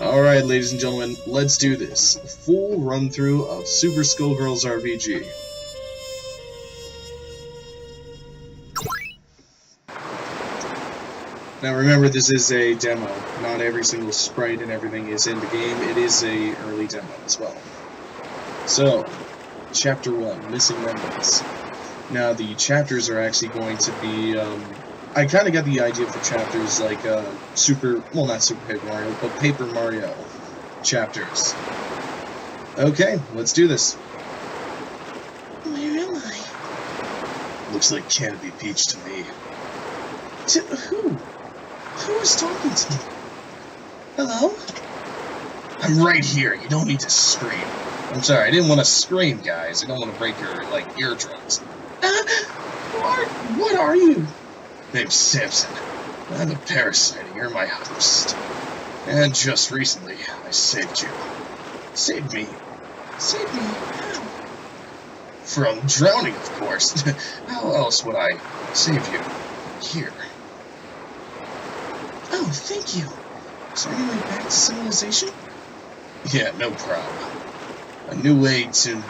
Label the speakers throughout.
Speaker 1: Alright, ladies and gentlemen, let's do this. A full run-through of Super Skullgirls RPG. Now remember, this is a demo. Not every single sprite and everything is in the game. It is a early demo as well. So, Chapter 1, Missing Memories. Now, the chapters are actually going to be, I kind of got the idea for chapters like, not Super Paper Mario, but Paper Mario chapters. Okay, let's do this.
Speaker 2: Where am I?
Speaker 1: Looks like Canopy Peach to me.
Speaker 2: To who? Who is talking to me? Hello?
Speaker 1: I'm right here, you don't need to scream. I'm sorry, I didn't want to scream, guys. I don't want to break your, eardrums.
Speaker 2: What are you?
Speaker 1: Name's Samson. I'm a parasite, and you're my host. And just recently, I saved you. Saved me.
Speaker 2: Save me? How?
Speaker 1: From drowning, of course. How else would I save you? Here.
Speaker 2: Oh, thank you. Is there any way back to civilization?
Speaker 1: Yeah, no problem. A way to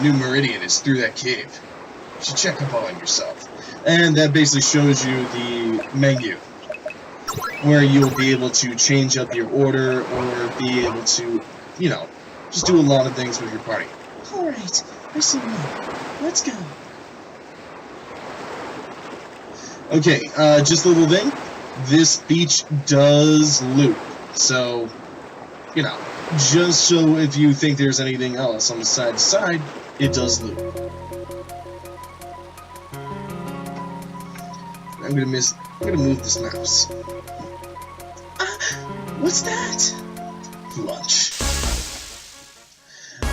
Speaker 1: New Meridian is through that cave. You should check up on yourself. And that basically shows you the menu, where you'll be able to change up your order, or be able to, just do a lot of things with your party.
Speaker 2: Alright, I see now. Let's go.
Speaker 1: Okay, just a little thing. This beach does loop, so, just so if you think there's anything else on the side to side, it does loop. I'm gonna move this mouse.
Speaker 2: What's that?
Speaker 1: Lunch.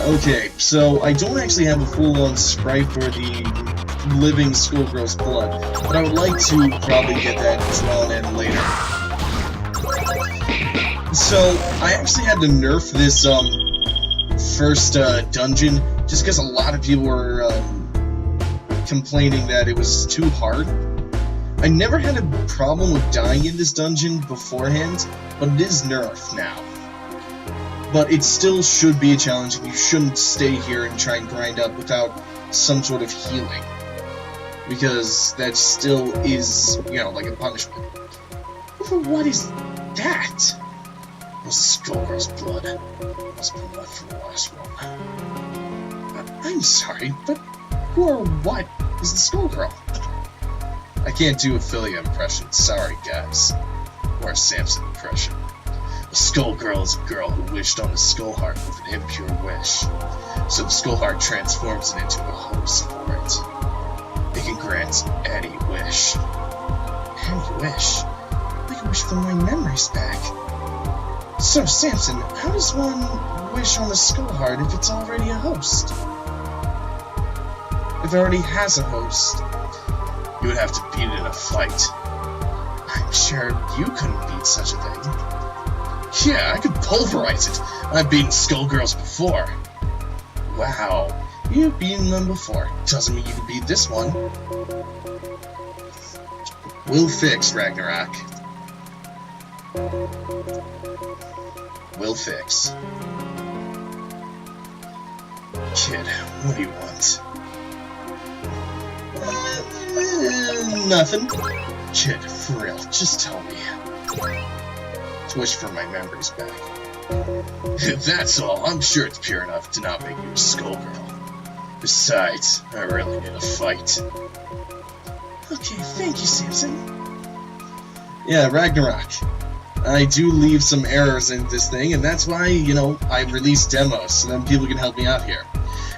Speaker 1: Okay, so I don't actually have a full-on sprite for the living Skullgirls blood, but I would like to probably get that drawn in later. So, I actually had to nerf this, first, dungeon, just because a lot of people were, complaining that it was too hard. I never had a problem with dying in this dungeon beforehand, but it is nerfed now. But it still should be a challenge, and you shouldn't stay here and try and grind up without some sort of healing. Because that still is, like a punishment.
Speaker 2: What is that?
Speaker 1: It was Skullgirls' blood. Must be left from the last one.
Speaker 2: I'm sorry, but who or what is the Skullgirl?
Speaker 1: I can't do Ophelia impression, sorry guys. Or a Samson impression. A Skullgirl is a girl who wished on the skull heart with an impure wish. So the skull heart transforms it into a host for it. It can grant any wish.
Speaker 2: Any wish? I can wish for my memories back. So, Samson, how does one wish on the skull heart if it's already a host?
Speaker 1: If it already has a host, you would have to beat it in a fight.
Speaker 2: I'm sure you couldn't beat such a thing.
Speaker 1: Yeah, I could pulverize it. I've beaten Skullgirls before.
Speaker 2: Wow, you've beaten them before. Doesn't mean you can beat this one.
Speaker 1: We'll fix, Ragnarok. We'll fix. Kid, what do you want?
Speaker 2: Nothing.
Speaker 1: Kid, for real, just tell me. To wish for my memories back. If that's all, I'm sure it's pure enough to not make you a Skullgirl. Besides, I really need a fight.
Speaker 2: Okay, thank you, Samson.
Speaker 1: Yeah, Ragnarok. I do leave some errors in this thing, and that's why, I release demos, so then people can help me out here.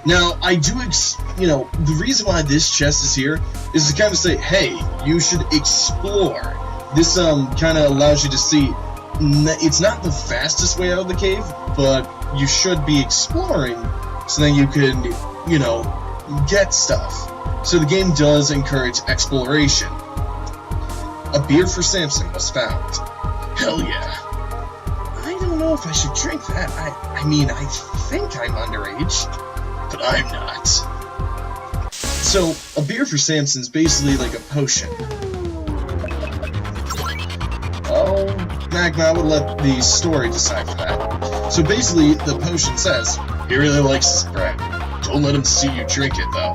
Speaker 1: Now, I do, the reason why this chest is here is to kind of say, hey, you should explore. This, kind of allows you to see, it's not the fastest way out of the cave, but you should be exploring, so then you can, get stuff. So the game does encourage exploration. A beer for Samson was found. Hell yeah.
Speaker 2: I don't know if I should drink that. I mean, I think I'm underage.
Speaker 1: But I'm not. So, a beer for Samson's basically like a potion. Oh, fact, but I would let the story decide for that. So basically, the potion says, he really likes this bread. Don't let him see you drink it, though.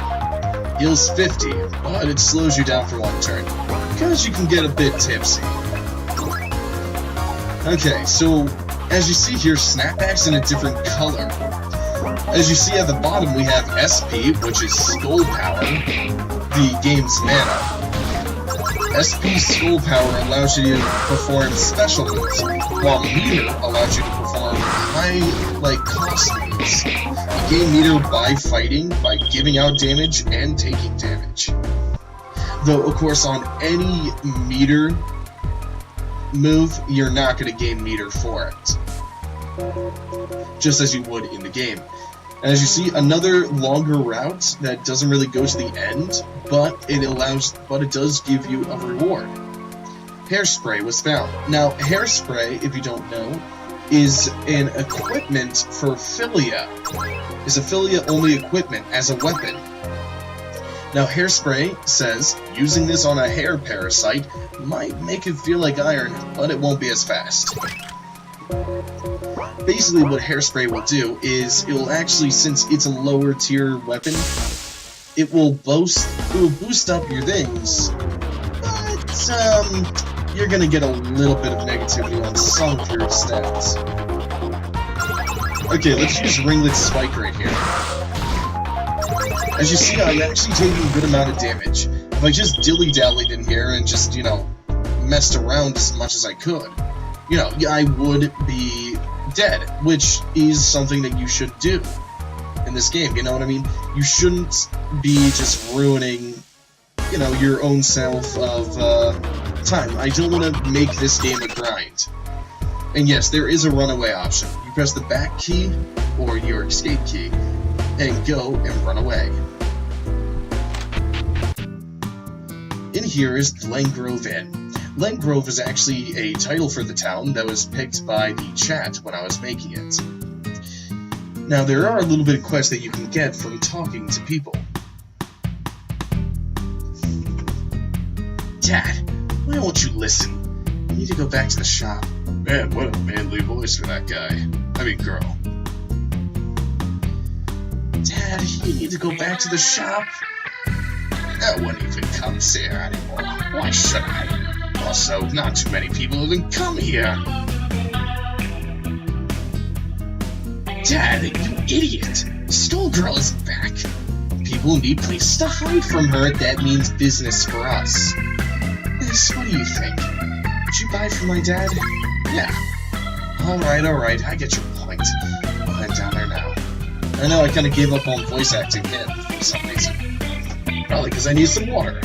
Speaker 1: Heals 50, but it slows you down for 1 turn, because you can get a bit tipsy. Okay, so as you see here, Snapback's in a different color. As you see at the bottom, we have SP, which is Skull Power, the game's mana. SP Skull Power allows you to perform special moves, while Meter allows you to perform high, cost moves. You gain Meter by fighting, by giving out damage, and taking damage. Though, of course, on any Meter move, you're not going to gain Meter for it. Just as you would in the game. And as you see, another longer route that doesn't really go to the end, but it does give you a reward. Hairspray was found. Now, Hairspray, if you don't know, is an equipment for Philia. Is a Philia-only equipment as a weapon. Now, Hairspray says, using this on a hair parasite might make it feel like iron, but it won't be as fast. Basically, what Hairspray will do is, it will actually, since it's a lower tier weapon, it will boost up your things, but, you're gonna get a little bit of negativity on some of your stats. Okay, let's use Ringlet Spike right here. As you see, I'm actually taking a good amount of damage. If I just dilly-dallied in here and just, messed around as much as I could, I would be dead, which is something that you should do in this game, you know what I mean? You shouldn't be just ruining, your own self of time. I don't want to make this game a grind. And yes, there is a runaway option. You press the back key or your escape key and go and run away. In here is Glengrove Inn. Glengrove is actually a title for the town that was picked by the chat when I was making it. Now, there are a little bit of quests that you can get from talking to people. Dad, why won't you listen? You need to go back to the shop. Man, what a manly voice for that guy. I mean, girl. Dad, you need to go back to the shop? That wouldn't even come here anymore. Why should I? Also, not too many people even come here. Dad, you idiot! Skullgirl is back. People need places to hide from her. That means business for us. Liz, what do you think? Would you buy for my dad? Yeah. Alright, I get your point. I'll head down there now. I know I kind of gave up on voice acting then, for some reason. Probably because I need some water.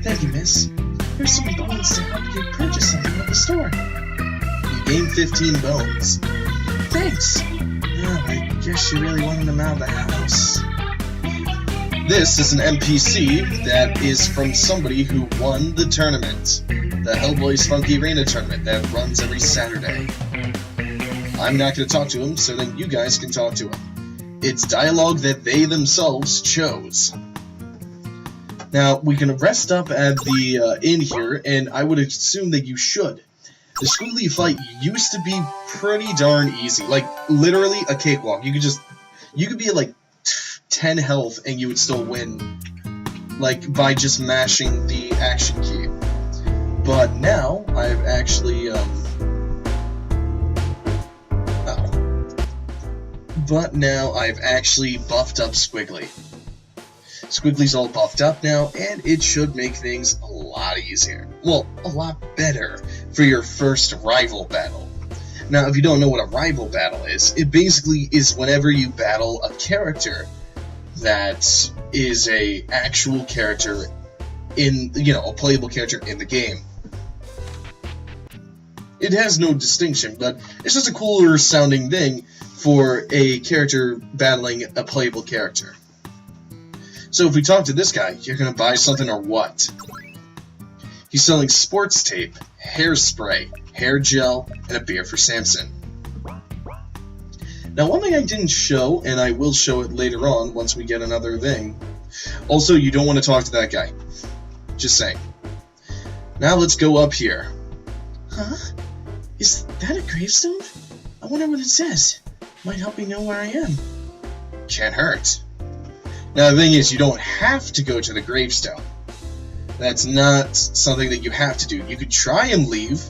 Speaker 1: Thank you, miss. Here's some bones to help you purchase something at the store. You gain 15 bones. Thanks! Well, I guess you really wanted them out of the house. This is an NPC that is from somebody who won the tournament. The Hellboy's Funky Arena tournament that runs every Saturday. I'm not going to talk to him, so then you guys can talk to him. It's dialogue that they themselves chose. Now, we can rest up at the inn here, and I would assume that you should. The Squiggly fight used to be pretty darn easy. Like, literally a cakewalk. You could be at, 10 health, and you would still win. By just mashing the action key. But now, I've actually, buffed up Squiggly. Squiggly's all buffed up now, and it should make things a lot easier. Well, a lot better for your first rival battle. Now, if you don't know what a rival battle is, it basically is whenever you battle a character that is a actual character in, a playable character in the game. It has no distinction, but it's just a cooler sounding thing for a character battling a playable character. So if we talk to this guy, you're gonna buy something or what? He's selling sports tape, hairspray, hair gel, and a beer for Samson. Now, one thing I didn't show, and I will show it later on once we get another thing. Also, you don't want to talk to that guy. Just saying. Now let's go up here.
Speaker 2: Huh? Is that a gravestone? I wonder what it says. Might help me know where I am.
Speaker 1: Can't hurt. Now the thing is, you don't have to go to the gravestone. That's not something that you have to do. You could try and leave,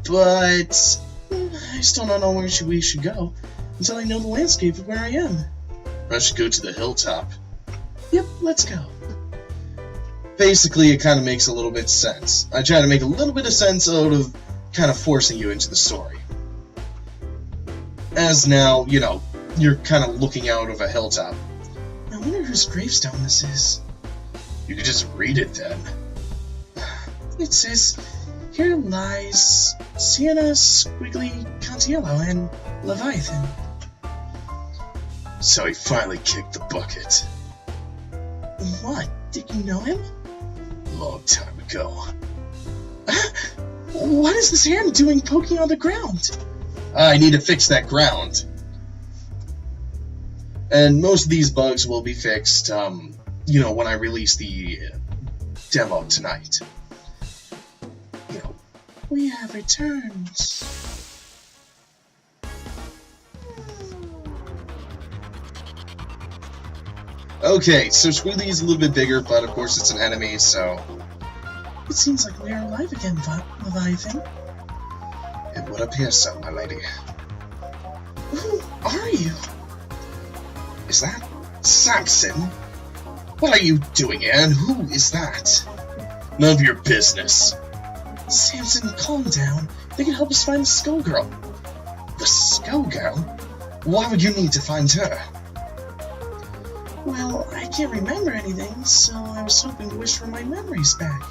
Speaker 1: but I still don't know where we should go until I know the landscape of where I am. I should go to the hilltop.
Speaker 2: Yep, let's go.
Speaker 1: Basically, it kind of makes a little bit of sense. I try to make a little bit of sense out of kind of forcing you into the story. As now, you know, you're kind of looking out of a hilltop.
Speaker 2: I wonder whose gravestone this is.
Speaker 1: You could just read it then.
Speaker 2: It says, here lies Sienna, Squiggly, Contiello, and Leviathan.
Speaker 1: So he finally kicked the bucket.
Speaker 2: What? Did you know him?
Speaker 1: Long time ago.
Speaker 2: What is this hand doing poking on the ground?
Speaker 1: I need to fix that ground. And most of these bugs will be fixed, you know, when I release the demo tonight.
Speaker 2: You know, we have returned.
Speaker 1: Okay, so Squiggly is a little bit bigger, but of course it's an enemy, so...
Speaker 2: It seems like we are alive again, Leviathan.
Speaker 1: It would appear so, my lady.
Speaker 2: Who are you?
Speaker 1: Is that Samson? What are you doing here, and who is that? None of your business.
Speaker 2: Samson, calm down. They can help us find the Skullgirl.
Speaker 1: The Skullgirl? Why would you need to find her?
Speaker 2: Well, I can't remember anything, so I was hoping to wish for my memories back.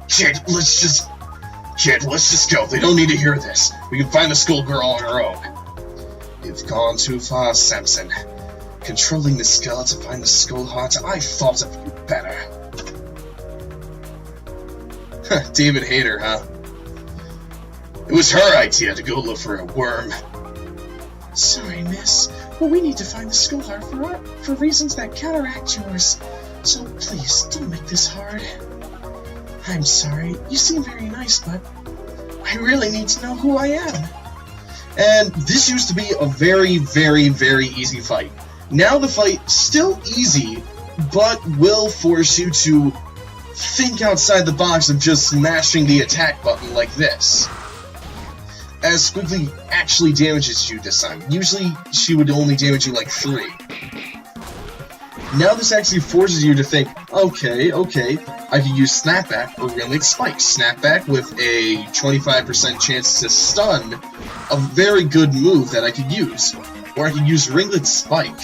Speaker 1: Kid, let's just go. They don't need to hear this. We can find the Skullgirl on our own. You've gone too far, Samson. Controlling the skull to find the skull heart, I thought of you better. David Hayter, huh? It was her idea to go look for a worm.
Speaker 2: Sorry, miss, but we need to find the skull heart for reasons that counteract yours. So please, don't make this hard. I'm sorry, you seem very nice, but I really need to know who I am.
Speaker 1: And this used to be a very, very, very easy fight. Now the fight, still easy, but will force you to think outside the box of just smashing the attack button like this. As Squiggly actually damages you this time. Usually she would only damage you like 3. Now this actually forces you to think, okay, I can use Snapback or Ringlet Spike. Snapback with a 25% chance to stun, a very good move that I could use. Or I could use Ringlet Spike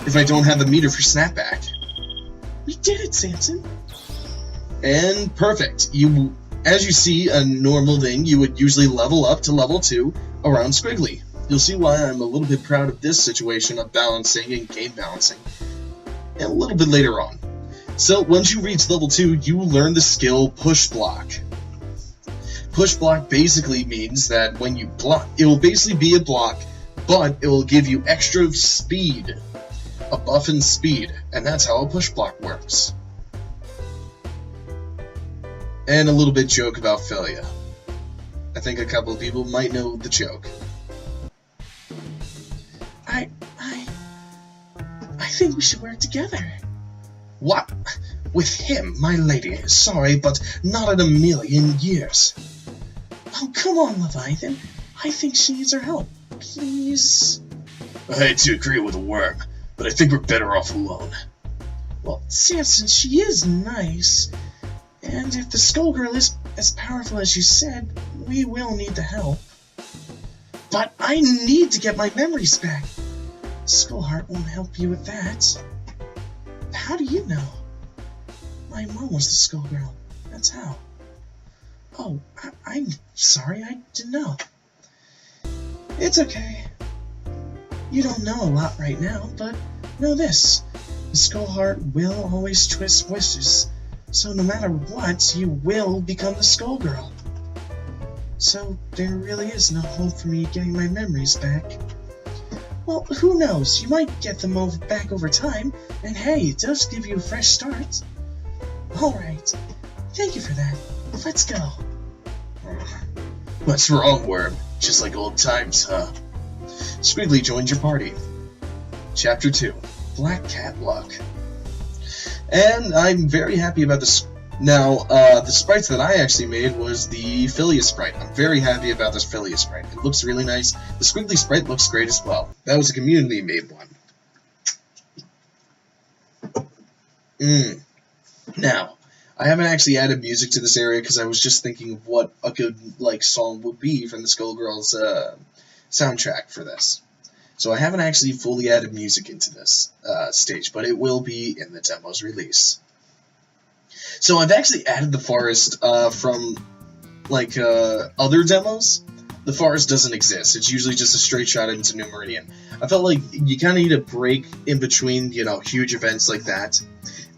Speaker 1: if I don't have the meter for Snapback.
Speaker 2: We did it, Samson!
Speaker 1: And perfect. As you see, a normal thing, you would usually level up to level 2 around Squiggly. You'll see why I'm a little bit proud of this situation of balancing and game balancing a little bit later on. So once you reach level 2, you learn the skill Push Block. Push Block basically means that when you block, it will basically be a block, but it will give you extra speed, a buff in speed, and that's how a Push Block works. And a little bit joke about Philia. I think a couple of people might know the joke.
Speaker 2: I think we should work together.
Speaker 1: What? With him, my lady? Sorry, but not in a million years.
Speaker 2: Oh, come on, Leviathan. I think she needs our help. Please?
Speaker 1: I hate to agree with a worm, but I think we're better off alone.
Speaker 2: Well, Samson, she is nice. And if the Skullgirl is as powerful as you said, we will need the help. But I need to get my memories back. Skullheart won't help you with that. How do you know? My mom was the Skullgirl. That's how. Oh, I'm sorry, I didn't know. It's okay. You don't know a lot right now, but know this. The Skullheart will always twist wishes. So no matter what, you will become the Skullgirl. So there really is no hope for me getting my memories back. Well, who knows? You might get them back over time, and hey, it does give you a fresh start. Alright, thank you for that. Let's go.
Speaker 1: What's wrong, Worm? Just like old times, huh? Squiggly joins your party. Chapter 2, Black Cat Luck. And I'm very happy about this. Now, the sprites that I actually made was the Philia sprite. I'm very happy about this Philia sprite. It looks really nice. The Squiggly sprite looks great as well. That was a community-made one. Now, I haven't actually added music to this area because I was just thinking of what a good song would be from the Skullgirls soundtrack for this. So I haven't actually fully added music into this stage, but it will be in the demo's release. So I've actually added the forest from other demos. The forest doesn't exist. It's usually just a straight shot into New Meridian. I felt like you kind of need a break in between, huge events like that.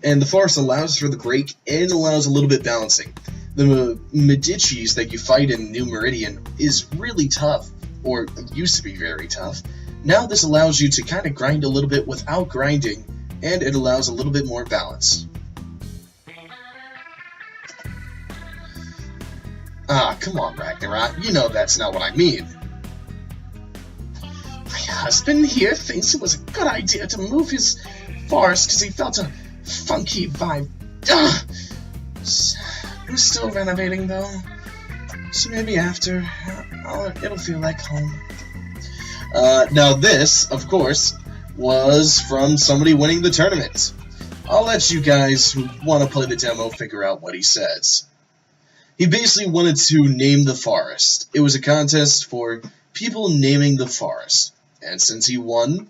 Speaker 1: And the forest allows for the break and allows a little bit balancing. The Medicis that you fight in New Meridian is really tough, or used to be very tough. Now this allows you to kind of grind a little bit without grinding, and it allows a little bit more balance. Ah, come on, Ragnarok. You know that's not what I mean.
Speaker 2: My husband here thinks it was a good idea to move his forest because he felt a funky vibe. Ugh. We're still renovating, though. So maybe after, it'll feel like home.
Speaker 1: Now this, of course, was from somebody winning the tournament. I'll let you guys who want to play the demo figure out what he says. He basically wanted to name the forest. It was a contest for people naming the forest. And since he won,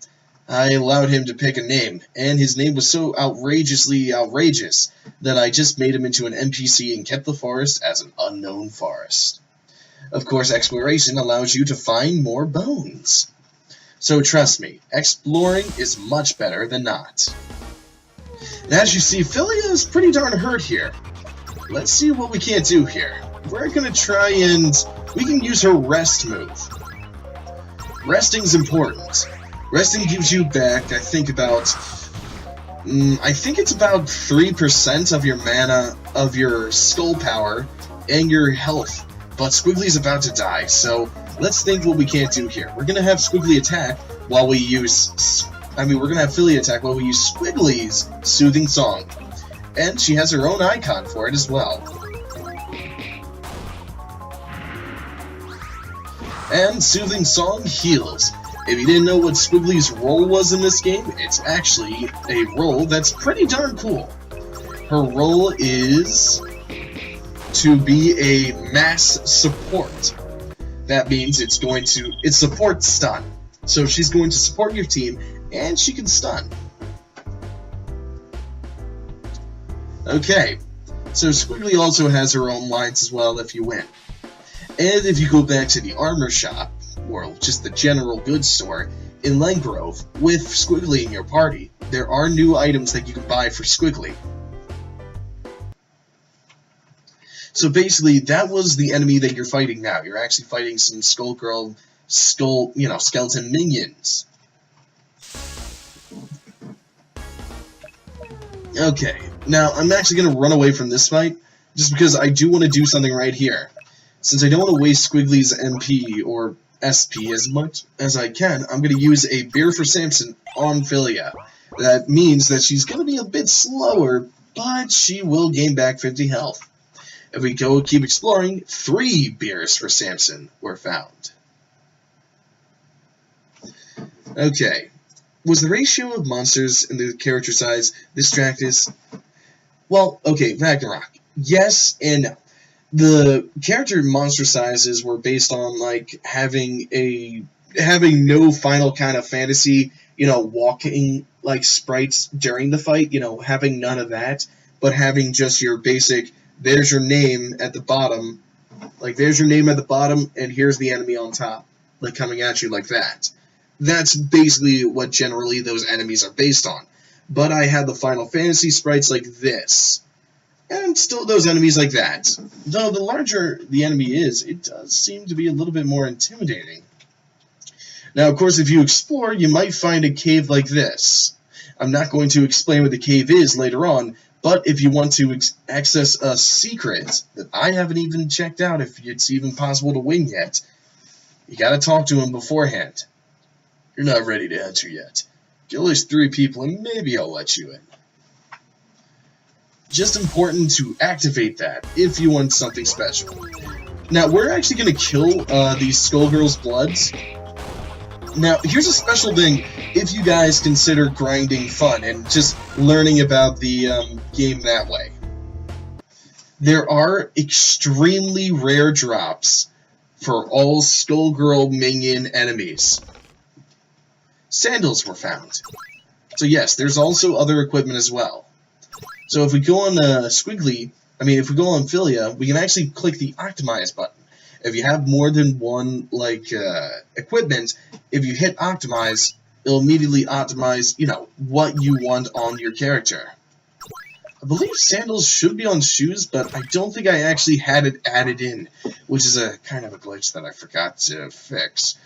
Speaker 1: I allowed him to pick a name. And his name was so outrageously outrageous that I just made him into an NPC and kept the forest as an unknown forest. Of course, exploration allows you to find more bones. So trust me, exploring is much better than not. And as you see, Philia is pretty darn hurt here. Let's see what we can't do here. We're going to try and... we can use her rest move. Resting's important. Resting gives you back, I think about 3% of your mana, of your skull power, and your health. But Squiggly's about to die, so let's think what we can't do here. We're going to have Squiggly attack while we use... we're going to have Philia attack while we use Squiggly's Soothing Song. And she has her own icon for it as well. And Soothing Song heals. If you didn't know what Squiggly's role was in this game, it's actually a role that's pretty darn cool. Her role is to be a mass support. That means it supports stun. So she's going to support your team, and she can stun. Okay, so Squiggly also has her own lines as well if you win. And if you go back to the armor shop, or just the general goods store, in Lengrove, with Squiggly in your party, there are new items that you can buy for Squiggly. So basically, that was the enemy that you're fighting now. You're actually fighting some skeleton minions. Okay, now I'm actually going to run away from this fight, just because I do want to do something right here. Since I don't want to waste Squiggly's MP or SP as much as I can, I'm going to use a Beer for Samson on Philia. That means that she's going to be a bit slower, but she will gain back 50 health. If we go keep exploring, 3 beers for Samson were found. Okay. Was the ratio of monsters in the character size this Dractus? Well, okay, Ragnarok. Yes and no. The character monster sizes were based on, having no Final kind of Fantasy, walking, sprites during the fight, having none of that, but having just your basic, there's your name at the bottom, there's your name at the bottom, and here's the enemy on top, coming at you like that. That's basically what generally those enemies are based on. But I had the Final Fantasy sprites like this. And still those enemies like that. Though the larger the enemy is, it does seem to be a little bit more intimidating. Now, of course, if you explore, you might find a cave like this. I'm not going to explain what the cave is later on, but if you want to access a secret that I haven't even checked out if it's even possible to win yet, you gotta talk to him beforehand. You're not ready to enter yet. Kill at least 3 people and maybe I'll let you in. Just important to activate that if you want something special. Now, we're actually going to kill these Skullgirls' bloods. Now, here's a special thing if you guys consider grinding fun and just learning about the game that way. There are extremely rare drops for all Skullgirl minion enemies. Sandals were found. So yes, there's also other equipment as well. So if we go on if we go on Philia, we can actually click the Optimize button. If you have more than one, equipment, if you hit Optimize, it'll immediately optimize, what you want on your character. I believe sandals should be on shoes, but I don't think I actually had it added in, which is a kind of a glitch that I forgot to fix.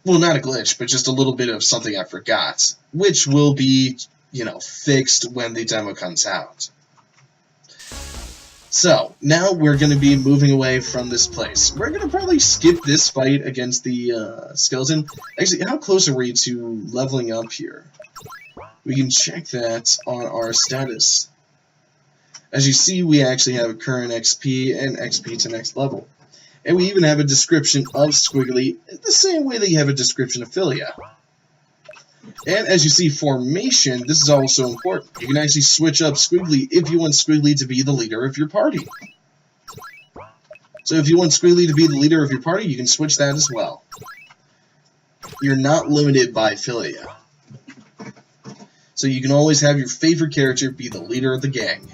Speaker 1: Well, not a glitch, but just a little bit of something I forgot, which will be fixed when the demo comes out. So, now we're going to be moving away from this place. We're going to probably skip this fight against the skeleton. Actually, how close are we to leveling up here? We can check that on our status. As you see, we actually have current XP and XP to next level. And we even have a description of Squiggly, the same way that you have a description of Philia. And as you see, formation, this is also important. You can actually switch up Squiggly if you want Squiggly to be the leader of your party. So if you want Squiggly to be the leader of your party, you can switch that as well. You're not limited by Philia. So you can always have your favorite character be the leader of the gang.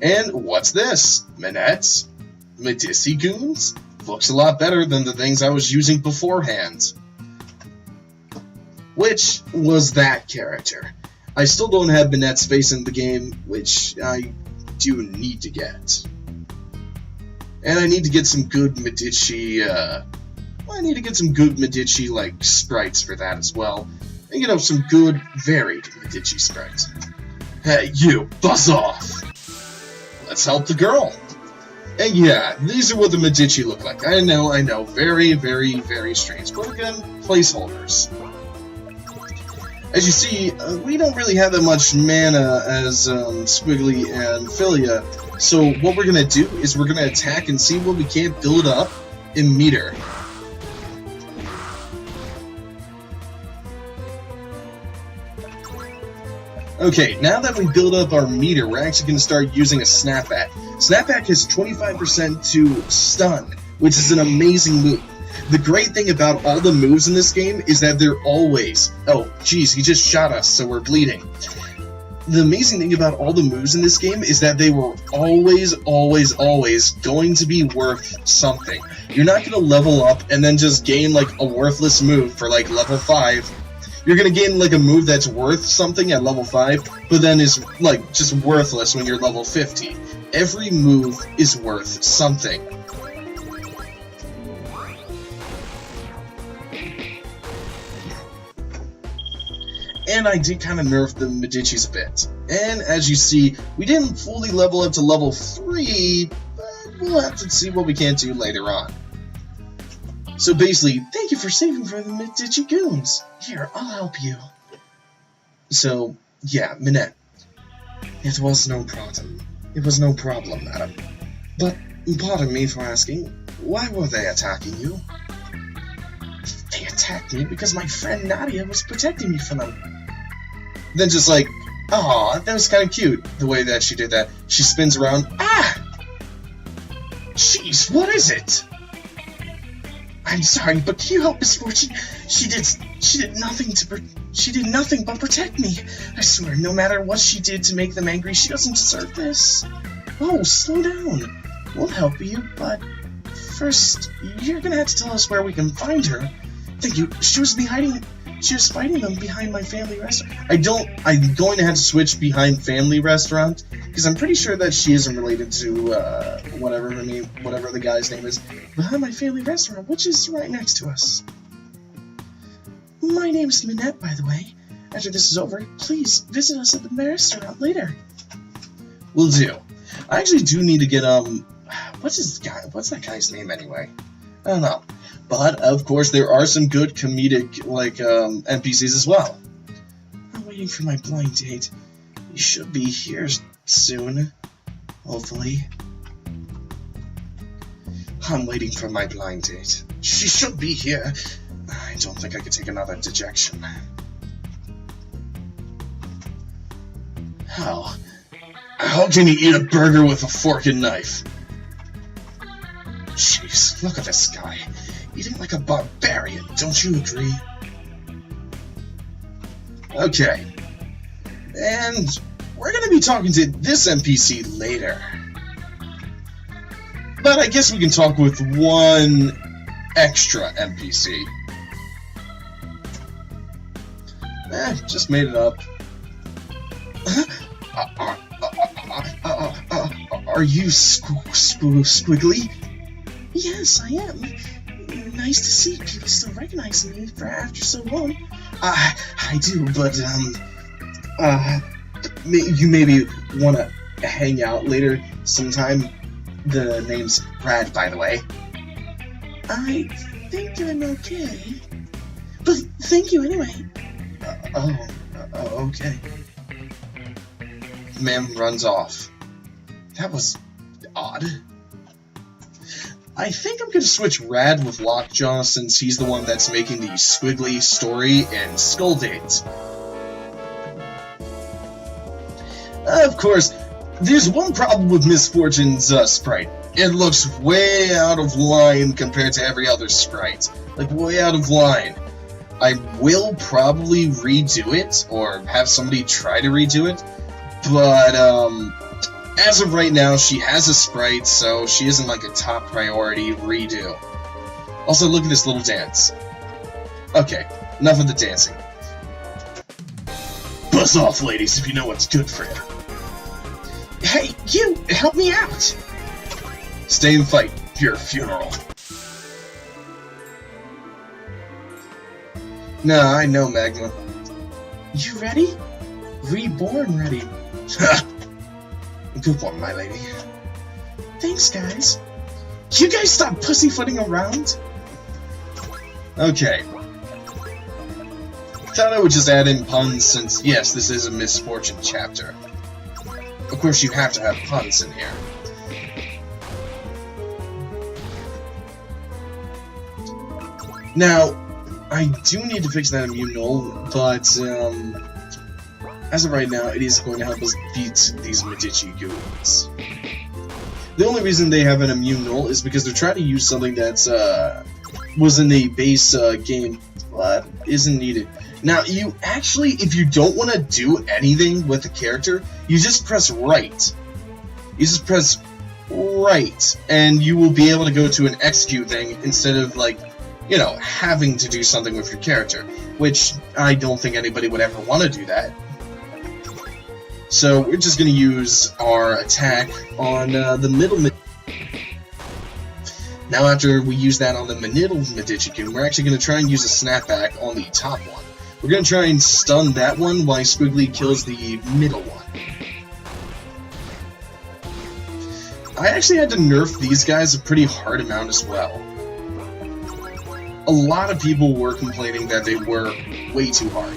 Speaker 1: And what's this? Minette's Medici Goons? Looks a lot better than the things I was using beforehand. Which was that character? I still don't have Minette's face in the game, which I do need to get. And I need to get some good Medici, like, sprites for that as well. And, some good, varied Medici sprites. Hey, you, buzz off! Let's help the girl! And yeah, these are what the Medici look like. I know, very, very, very strange. But again, placeholders. As you see, we don't really have that much mana as Squiggly and Philia, so what we're going to do is we're going to attack and see what we can't build up in meter. Okay, now that we build up our meter, we're actually going to start using a Snapback. Snapback has 25% to stun, which is an amazing move. The great thing about all the moves in this game is that they're always... Oh, geez, he just shot us, so we're bleeding. The amazing thing about all the moves in this game is that they were always, always, always going to be worth something. You're not going to level up and then just gain, like, a worthless move for, like, level 5. You're going to gain, like, a move that's worth something at level 5, but then is, like, just worthless when you're level 50. Every move is worth something. And I did kind of nerf the Medicis a bit. And as you see, we didn't fully level up to level 3, but we'll have to see what we can do later on. So basically, thank you for saving for the Medici Goons. Here, I'll help you. So, yeah, Minette. It was no problem. It was no problem, madam. But, pardon me for asking, why were they attacking you? They attacked me because my friend Nadia was protecting me from them. Then just like, aw, that was kind of cute, the way that she did that. She spins around, ah! Jeez, what is it? I'm sorry, but can you help Miss Fortune? She did nothing but protect me. I swear, no matter what she did to make them angry, she doesn't deserve this. Oh, slow down. We'll help you, but first, you're gonna have to tell us where we can find her. Thank you. She was fighting them behind my family restaurant. I'm going to have to switch behind family restaurant, because I'm pretty sure that she isn't related to, whatever the guy's name is. Behind my family restaurant, which is right next to us.
Speaker 2: My name's Minette, by the way. After this is over, please visit us at the restaurant later.
Speaker 1: Will do. I actually do need to get, what's that guy's name anyway? I don't know. But, of course, there are some good comedic, like, NPCs as well.
Speaker 2: I'm waiting for my blind date. You should be here soon. Hopefully.
Speaker 1: I'm waiting for my blind date. She should be here. I don't think I could take another dejection. How can you eat a burger with a fork and knife? Jeez, look at this guy. Eating like a barbarian, don't you agree? Okay. And we're gonna be talking to this NPC later. But I guess we can talk with one extra NPC. Just made it up. Are you Squiggly?
Speaker 2: Yes, I am. Nice to see people still recognizing me for after so long.
Speaker 1: I do, but, you maybe want to hang out later sometime. The name's Brad, by the way.
Speaker 2: I think I'm okay. But thank you anyway.
Speaker 1: Okay. The man runs off. That was odd. I think I'm gonna switch Rad with Lockjaw since he's the one that's making the Squiggly story and Skull dates. Of course, there's one problem with Misfortune's sprite. It looks way out of line compared to every other sprite. Like, way out of line. I will probably redo it, or have somebody try to redo it, but, as of right now, she has a sprite, so she isn't like a top priority redo. Also, look at this little dance. Okay, enough of the dancing. Buzz off, ladies, if you know what's good for you.
Speaker 2: Hey, you! Help me out!
Speaker 1: Stay and fight, your funeral. Nah, I know, Magma.
Speaker 2: You ready? Reborn ready.
Speaker 1: Good one, my lady.
Speaker 2: Thanks, guys. You guys stop pussyfooting around?
Speaker 1: Okay. Thought I would just add in puns since, yes, this is a Misfortune chapter. Of course, you have to have puns in here. Now, I do need to fix that immune null, but, as of right now, it is going to help us beat these Medici goons. The only reason they have an immune null is because they're trying to use something that's, was in the base, game, but isn't needed. Now, you actually, if you don't want to do anything with the character, you just press right. You just press right, and you will be able to go to an execute thing instead of, like, you know, having to do something with your character, which I don't think anybody would ever want to do that. So we're just going to use our attack on the middle. Now after we use that on the middle Medici-kun, we're actually going to try and use a snapback on the top one. We're going to try and stun that one while Squiggly kills the middle one. I actually had to nerf these guys a pretty hard amount as well. A lot of people were complaining that they were way too hard.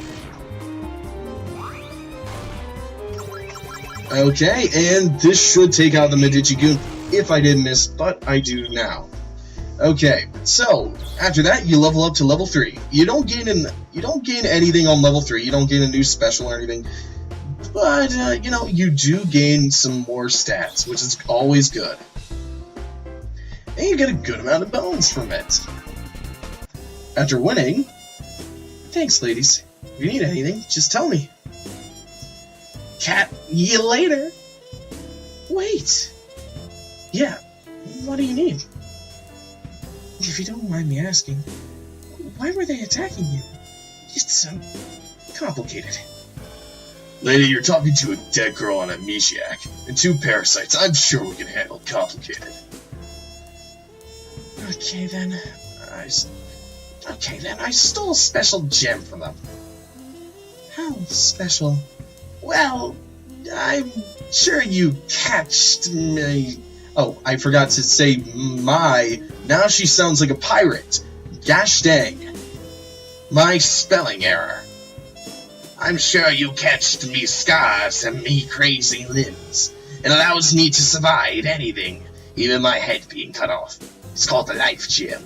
Speaker 1: Okay, and this should take out the Medici-kun if I didn't miss, but I do now. Okay, so after that you level up to level 3. You don't gain anything on level 3. You don't gain a new special or anything. But you know, you do gain some more stats, which is always good. And you get a good amount of bones from it. After winning, thanks ladies. If you need anything, just tell me. Cat, you later.
Speaker 2: Wait. Yeah, what do you need? If you don't mind me asking, why were they attacking you? It's so complicated.
Speaker 1: Lady, you're talking to a dead girl on Amnesiac, and 2 parasites. I'm sure we can handle complicated.
Speaker 2: Okay then, Okay, then I stole a special gem from them. How special? Well, I'm sure you catched me.
Speaker 1: Oh, I forgot to say my. Now she sounds like a pirate. Gosh dang. My spelling error.
Speaker 2: I'm sure you catched me scars and me crazy limbs. It allows me to survive anything, even my head being cut off. It's called the life gem.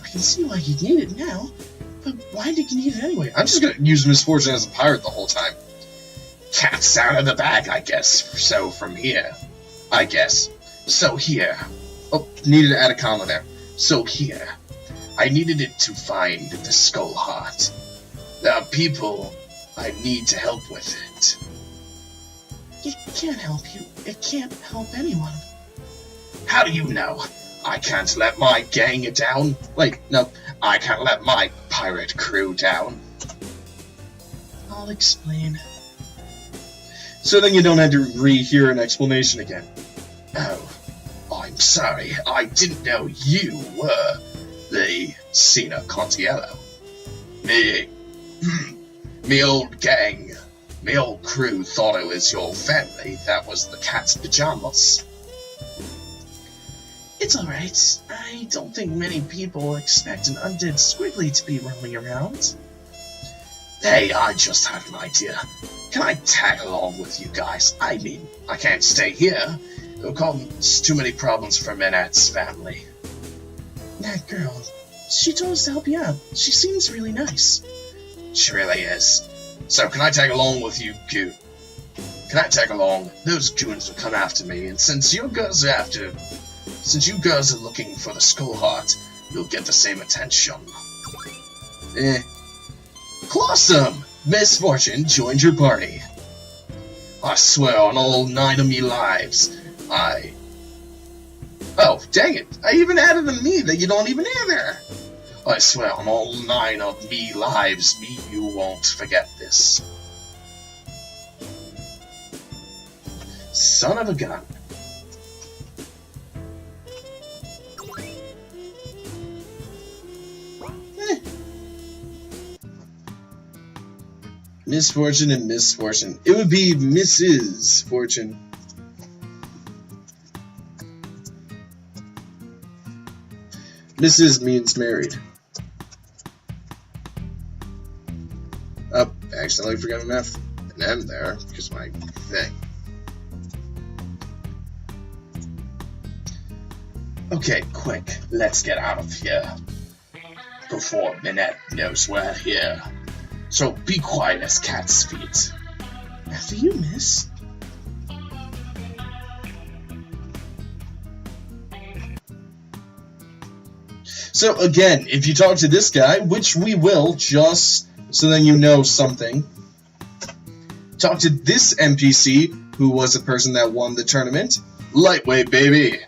Speaker 1: I can see why you need it now, but why did you need it anyway? I'm just gonna use misfortune as a pirate the whole time.
Speaker 2: Cat's out of the bag, I guess. So from here. I guess. So here.
Speaker 1: Oh, needed to add a comma there.
Speaker 2: So here. I needed it to find the skull heart. There are people I need to help with it.
Speaker 1: It can't help you. It can't help anyone.
Speaker 2: How do you know? I can't let my gang down. Wait, no. I can't let my pirate crew down.
Speaker 1: I'll explain. So then you don't have to rehear an explanation again.
Speaker 2: Oh, I'm sorry. I didn't know you were the Sina Contiello. Me old gang, me old crew thought it was your family that was the cat's pajamas.
Speaker 1: It's alright. I don't think many people expect an undead squiggly to be roaming around.
Speaker 2: Hey, I just had an idea. Can I tag along with you guys? I mean, I can't stay here. It'll cause too many problems for Minette's family.
Speaker 1: That girl, she told us to help you out. She seems really nice.
Speaker 2: She really is. So can I tag along with you, Goon? Can I tag along? Those goons will come after me, and since you girls are looking for the skull heart, you'll get the same attention.
Speaker 1: Awesome! Misfortune joined your party.
Speaker 2: I swear on all 9 of me lives, Oh, dang it! I even added a me that you don't even hear there! I swear on all 9 of me lives, you won't forget this.
Speaker 1: Son of a gun. Misfortune and misfortune. It would be Mrs. Fortune. Mrs. means married. Oh, I accidentally forgot an F and M there because my thing.
Speaker 2: Okay, quick, let's get out of here. Before Minette knows we're here. So be quiet as cat's feet.
Speaker 1: After you, miss. So again, if you talk to this guy, which we will, just so then you know something, talk to this NPC, who was a person that won the tournament. Lightweight, baby!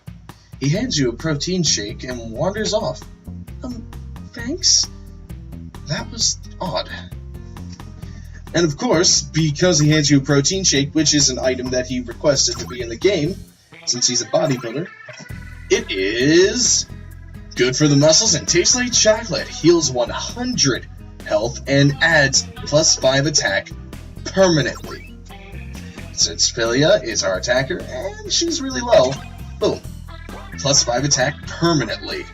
Speaker 1: He hands you a protein shake and wanders off. Thanks? That was odd. And of course, because he hands you a protein shake, which is an item that he requested to be in the game, since he's a bodybuilder, it is good for the muscles and tastes like chocolate, heals 100 health, and adds +5 attack permanently. Since Philia is our attacker, and she's really low, boom, +5 attack permanently.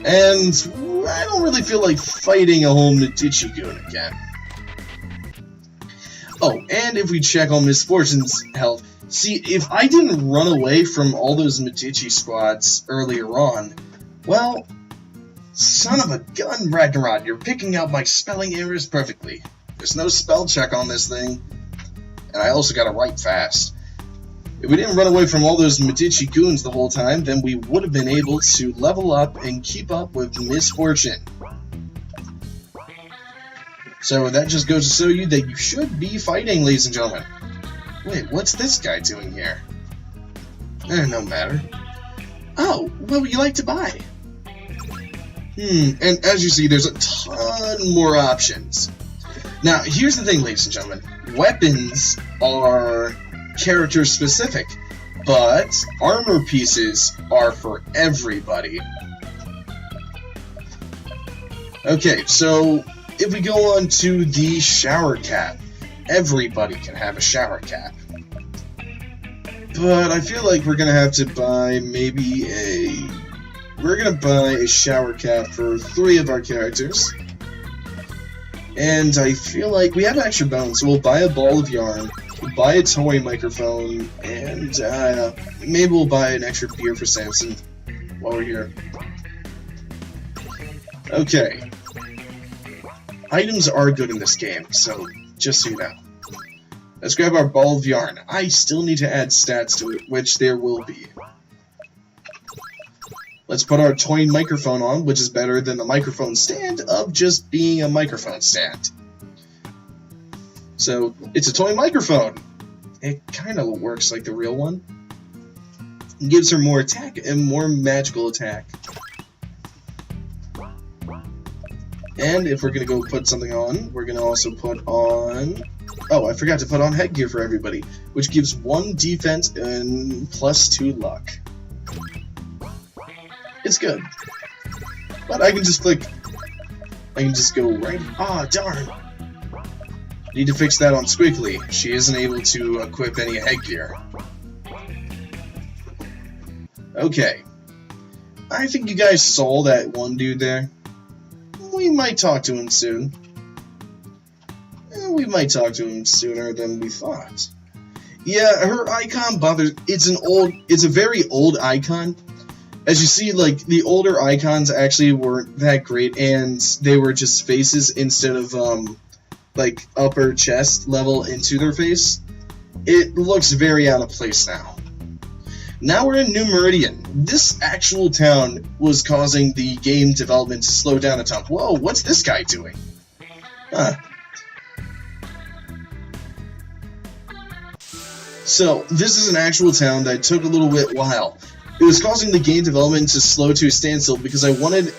Speaker 1: And I don't really feel like fighting a whole Medici goon again. Oh, and if we check on Misfortune's health, see, if I didn't run away from all those Medici squads earlier on, well, son of a gun, Ragnarok, you're picking out my spelling errors perfectly. There's no spell check on this thing, and I also gotta write fast. If we didn't run away from all those Medici goons the whole time, then we would have been able to level up and keep up with Misfortune. So that just goes to show you that you should be fighting, ladies and gentlemen. Wait, what's this guy doing here? No matter. Oh, what would you like to buy? And as you see, there's a ton more options. Now, here's the thing, ladies and gentlemen. Weapons are character specific, but armor pieces are for everybody. Okay, so if we go on to the shower cap, everybody can have a shower cap. But I feel like we're gonna have to buy we're gonna buy a shower cap for 3 of our characters. And I feel like we have extra bones, so we'll buy a ball of yarn, we'll buy a toy microphone, and maybe we'll buy an extra beer for Samson while we're here. Okay. Items are good in this game, so just so you know. Let's grab our ball of yarn. I still need to add stats to it, which there will be. Let's put our toy microphone on, which is better than the microphone stand of just being a microphone stand. So, it's a toy microphone. It kind of works like the real one. It gives her more attack and more magical attack. And if we're going to go put something on, we're going to also put on... Oh, I forgot to put on headgear for everybody, which gives 1 defense and +2 luck. It's good. But I can just click... I can just go right... Ah, darn! Need to fix that on Squiggly. She isn't able to equip any headgear. Okay. I think you guys saw that one dude there. We might talk to him soon. We might talk to him sooner than we thought. Yeah, her icon bothers... It's a very old icon. As you see, like, the older icons actually weren't that great, and they were just faces instead of, like, upper chest level into their face. It looks very out of place now. Now we're in New Meridian. This actual town was causing the game development to slow down a ton. Whoa, what's this guy doing? Huh. So, this is an actual town that took a little bit while. It was causing the game development to slow to a standstill because I wanted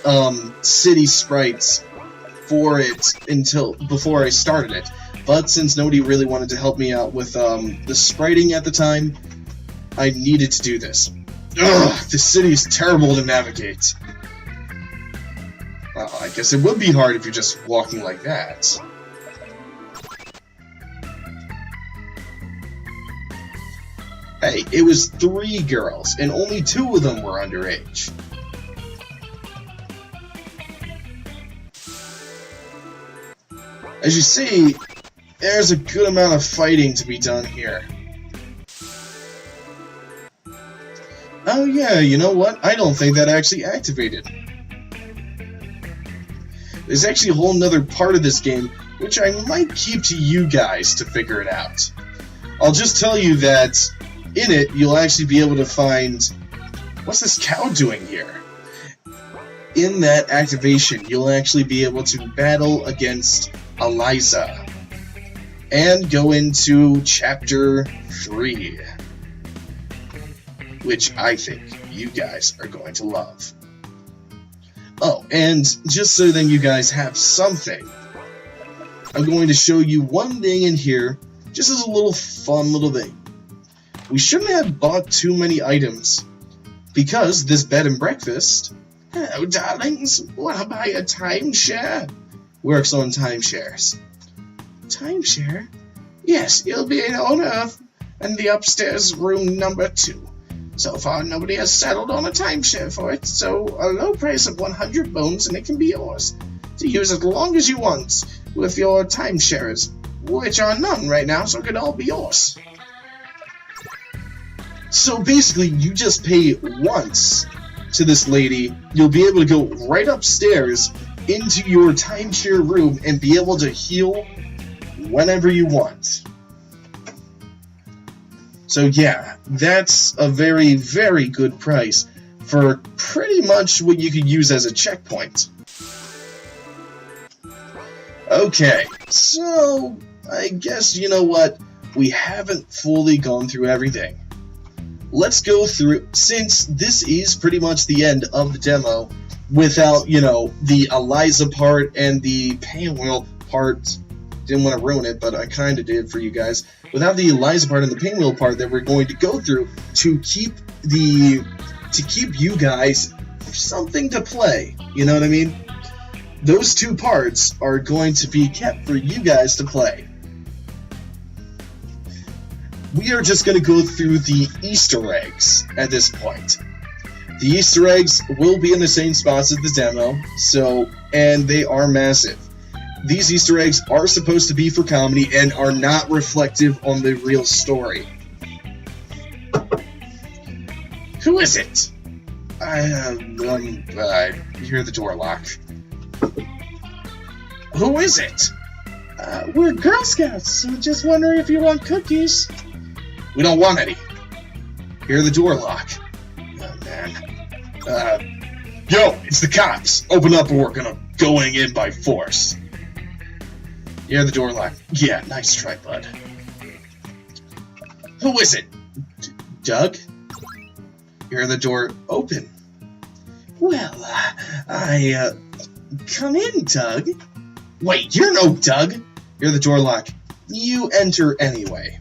Speaker 1: city sprites for it before I started it. But since nobody really wanted to help me out with the spriting at the time, I needed to do this. Ugh, this city is terrible to navigate. Well, I guess it would be hard if you're just walking like that. Hey, it was 3 girls, and only 2 of them were underage. As you see, there's a good amount of fighting to be done here. Oh yeah, you know what? I don't think that actually activated. There's actually a whole nother part of this game, which I might keep to you guys to figure it out. I'll just tell you that in it, you'll actually be able to find... What's this cow doing here? In that activation, you'll actually be able to battle against Eliza. And go into Chapter 3. Which I think you guys are going to love. Oh, and just so then you guys have something, I'm going to show you one thing in here, just as a little fun little thing. We shouldn't have bought too many items, because this bed and breakfast... Hello, darlings. Wanna buy a timeshare? Works on timeshares. Timeshare? Yes, you'll be an owner in the upstairs room number 2. So far, nobody has settled on a timeshare for it, so a low price of 100 bones and it can be yours, to use as long as you want with your timeshares, which are none right now, so it could all be yours. So basically, you just pay once to this lady, you'll be able to go right upstairs into your timeshare room and be able to heal whenever you want. So yeah, that's a very, very good price for pretty much what you could use as a checkpoint. Okay, so I guess you know what? We haven't fully gone through everything. Let's go through, since this is pretty much the end of the demo, without, you know, the Eliza part and the Paywheel part Didn't want to ruin it, but I kind of did for you guys. Without the Eliza part and the Pinwheel part that we're going to go through to keep you guys something to play. You know what I mean? Those two parts are going to be kept for you guys to play. We are just going to go through the Easter eggs at this point. The Easter eggs will be in the same spots as the demo, and they are massive. These Easter eggs are supposed to be for comedy and are not reflective on the real story. Who is it? You hear the door lock. Who is it?
Speaker 2: We're Girl Scouts, so just wondering if you want cookies.
Speaker 1: We don't want any. Hear the door lock. Oh, man. Yo, it's the cops. Open up or we're going in by force. You hear the door lock. Yeah, nice try, bud. Who is it? Doug? You hear the door open.
Speaker 2: Well, come in, Doug.
Speaker 1: Wait, you're no Doug. You hear the door lock. You enter anyway.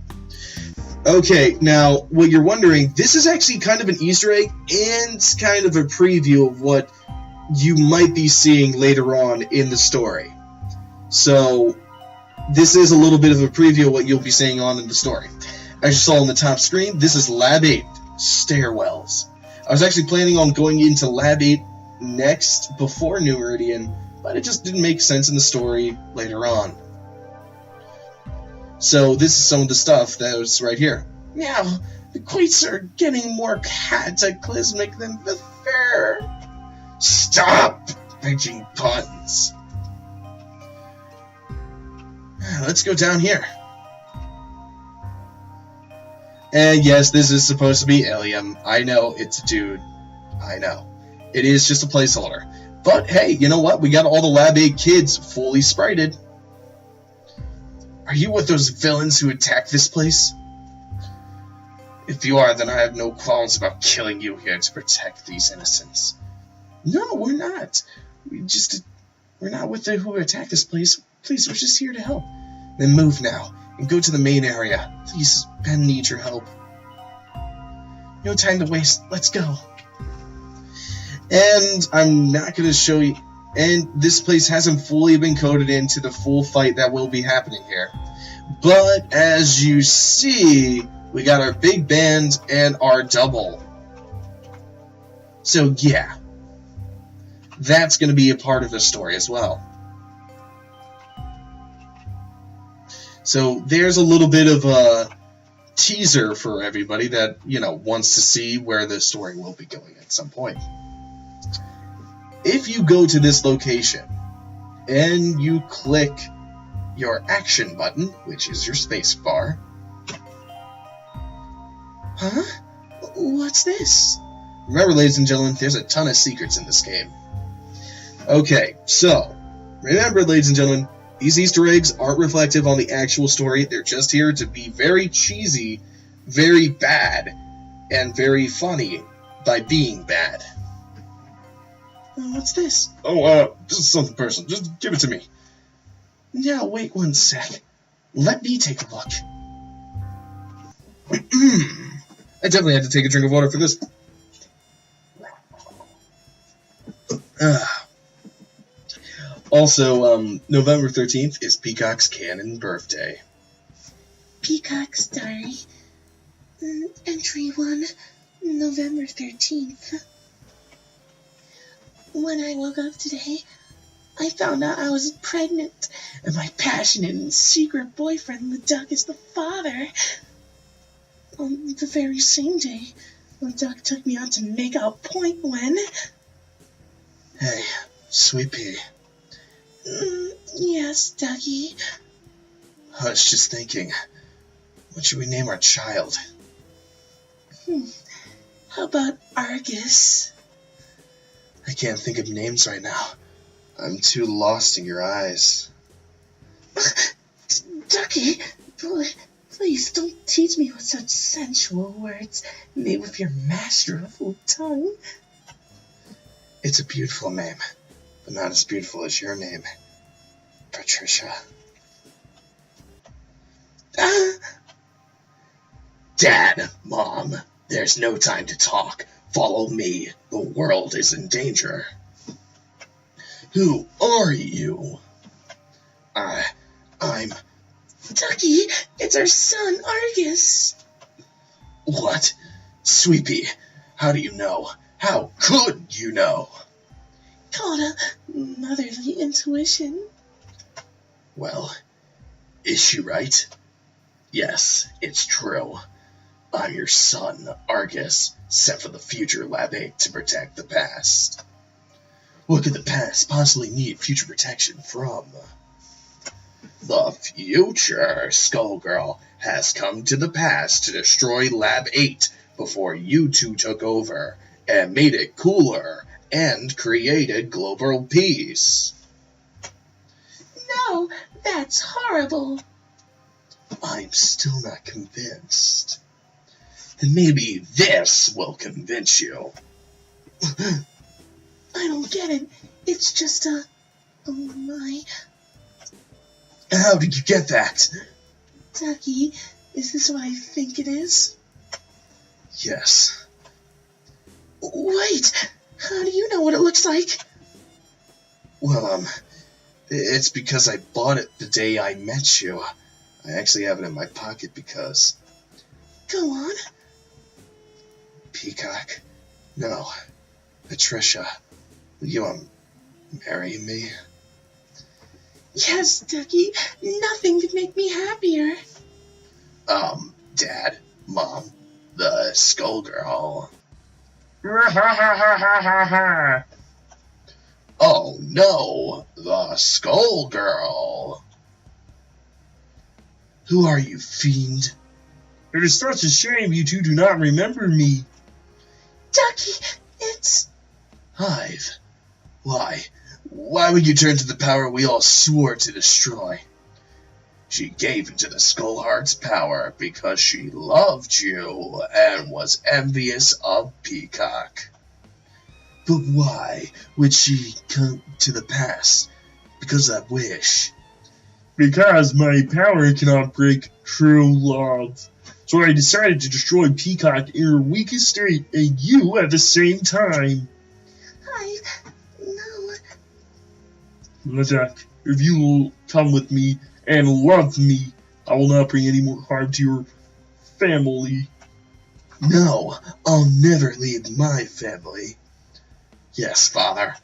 Speaker 1: Okay, now, what you're wondering, this is actually kind of an Easter egg and kind of a preview of what you might be seeing later on in the story. So, this is a little bit of a preview of what you'll be seeing on in the story. As you saw on the top screen, this is Lab 8, Stairwells. I was actually planning on going into Lab 8 next, before New Meridian, but it just didn't make sense in the story later on. So this is some of the stuff that was right here.
Speaker 2: Now, the quaits are getting more cataclysmic than before.
Speaker 1: Stop making puns. Let's go down here. And yes, this is supposed to be Ilium. I know, it's a dude. I know. It is just a placeholder. But hey, you know what? We got all the Lab 8 kids fully sprited. Are you with those villains who attacked this place? If you are, then I have no qualms about killing you here to protect these innocents.
Speaker 2: No, we're not. We're not with the who attacked this place. Please, we're just here to help.
Speaker 1: Then move now, and go to the main area. Please, Ben needs your help.
Speaker 2: No time to waste. Let's go.
Speaker 1: And I'm not going to show you... And this place hasn't fully been coded into the full fight that will be happening here. But, as you see, we got our big band and our double. So, yeah. That's going to be a part of the story as well. So, there's a little bit of a teaser for everybody that, wants to see where the story will be going at some point. If you go to this location, and you click your action button, which is your space bar.
Speaker 2: Huh? What's this?
Speaker 1: Remember, ladies and gentlemen, there's a ton of secrets in this game. Okay, so, remember, ladies and gentlemen, these Easter eggs aren't reflective on the actual story. They're just here to be very cheesy, very bad, and very funny by being bad.
Speaker 2: What's this?
Speaker 1: Oh, this is something personal. Just give it to me.
Speaker 2: Now, wait one sec. Let me take a look.
Speaker 1: I definitely had to take a drink of water for this. Also, November 13th is Peacock's canon birthday.
Speaker 2: Peacock's Diary. Entry 1, November 13th. When I woke up today, I found out I was pregnant, and my passionate and secret boyfriend, the duck, is the father. On the very same day, the duck took me out to make out point when...
Speaker 1: Hey, Sweet Pea.
Speaker 2: Yes, Ducky.
Speaker 1: I was just thinking, what should we name our child?
Speaker 2: How about Argus?
Speaker 1: I can't think of names right now. I'm too lost in your eyes.
Speaker 2: Ducky, please don't tease me with such sensual words made with your masterful tongue.
Speaker 1: It's a beautiful name, but not as beautiful as your name, Patricia.
Speaker 2: Ah!
Speaker 1: Dad, Mom, there's no time to talk. Follow me. The world is in danger. Who are you? I'm...
Speaker 2: Ducky, it's our son, Argus.
Speaker 1: What? Sweepy, how do you know? How could you know?
Speaker 2: Called a motherly intuition.
Speaker 1: Well, is she right? Yes, it's true. I'm your son, Argus, sent from the future Lab 8 to protect the past. What could the past possibly need future protection from? The future, Skullgirl, has come to the past to destroy Lab 8 before you two took over and made it cooler and created global peace.
Speaker 2: No, that's horrible.
Speaker 1: I'm still not convinced. Then maybe this will convince you.
Speaker 2: I don't get it. It's just a... Oh my...
Speaker 1: How did you get that?
Speaker 2: Ducky, is this what I think it is?
Speaker 1: Yes.
Speaker 2: Wait! How do you know what it looks like?
Speaker 1: Well, it's because I bought it the day I met you. I actually have it in my pocket because...
Speaker 2: Go on.
Speaker 1: Peacock. No. Patricia. Will you, marry me?
Speaker 2: Yes, Ducky. Nothing could make me happier.
Speaker 1: Dad, Mom, the Skullgirl. Oh no, the Skullgirl. Who are you, fiend? It is such a shame you two do not remember me.
Speaker 2: Ducky, it's...
Speaker 1: Hive. Why? Why would you turn to the power we all swore to destroy? She gave into the Skullheart's power because she loved you and was envious of Peacock. But why would she come to the past? Because I wish. Because my power cannot break true love. So I decided to destroy Peacock in her weakest state and you at the same time.
Speaker 2: No.
Speaker 1: Jack, if you will come with me and love me, I will not bring any more harm to your family. No, I'll never leave my family. Yes, Father.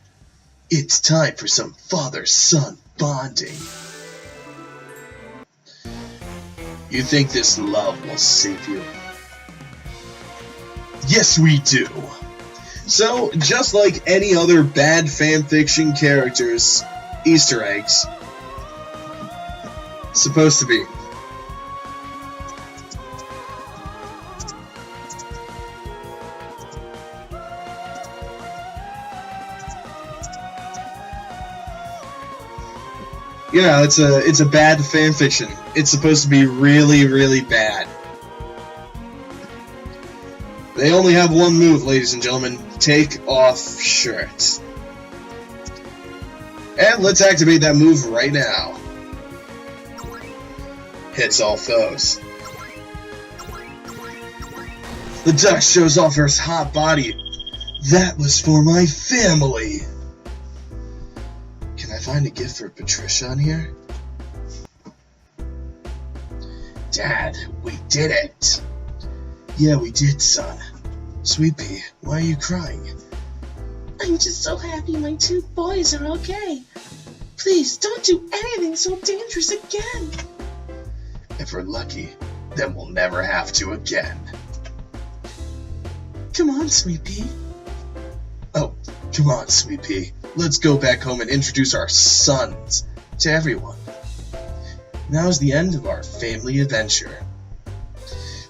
Speaker 1: It's time for some father-son bonding. You think this love will save you? Yes, we do. So, just like any other bad fanfiction characters, Easter eggs. Supposed to be. Yeah, it's a bad fanfiction. It's supposed to be really, really bad. They only have one move, ladies and gentlemen. Take off shirt. And let's activate that move right now. Hits all foes. The duck shows off her hot body. That was for my family. Can I find a gift for Patricia on here? Dad, we did it. Yeah, we did, son. Sweet Pea, why are you crying?
Speaker 2: I'm just so happy my two boys are okay. Please, don't do anything so dangerous again.
Speaker 1: If we're lucky, then we'll never have to again.
Speaker 2: Come on, Sweet Pea.
Speaker 1: Oh, come on, Sweet Pea. Let's go back home and introduce our sons to everyone. Now's the end of our family adventure.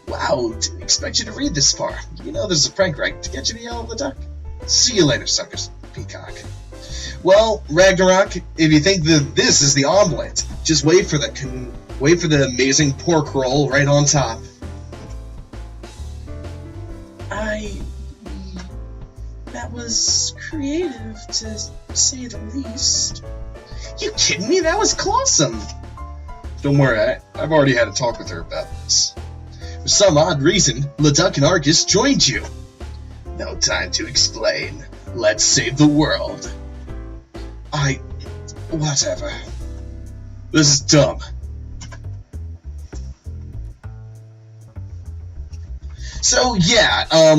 Speaker 1: Wow, didn't expect you to read this far. You know there's a prank, right? To get you to yell at the duck. See you later, suckers. Peacock. Well, Ragnarok, if you think that this is the omelet, just wait for the amazing pork roll right on top.
Speaker 2: That was creative, to say the least.
Speaker 1: You kidding me? That was clawsome. Don't worry, I've already had a talk with her about this. For some odd reason, Leduc and Argus joined you. No time to explain. Let's save the world. Whatever. This is dumb. So yeah,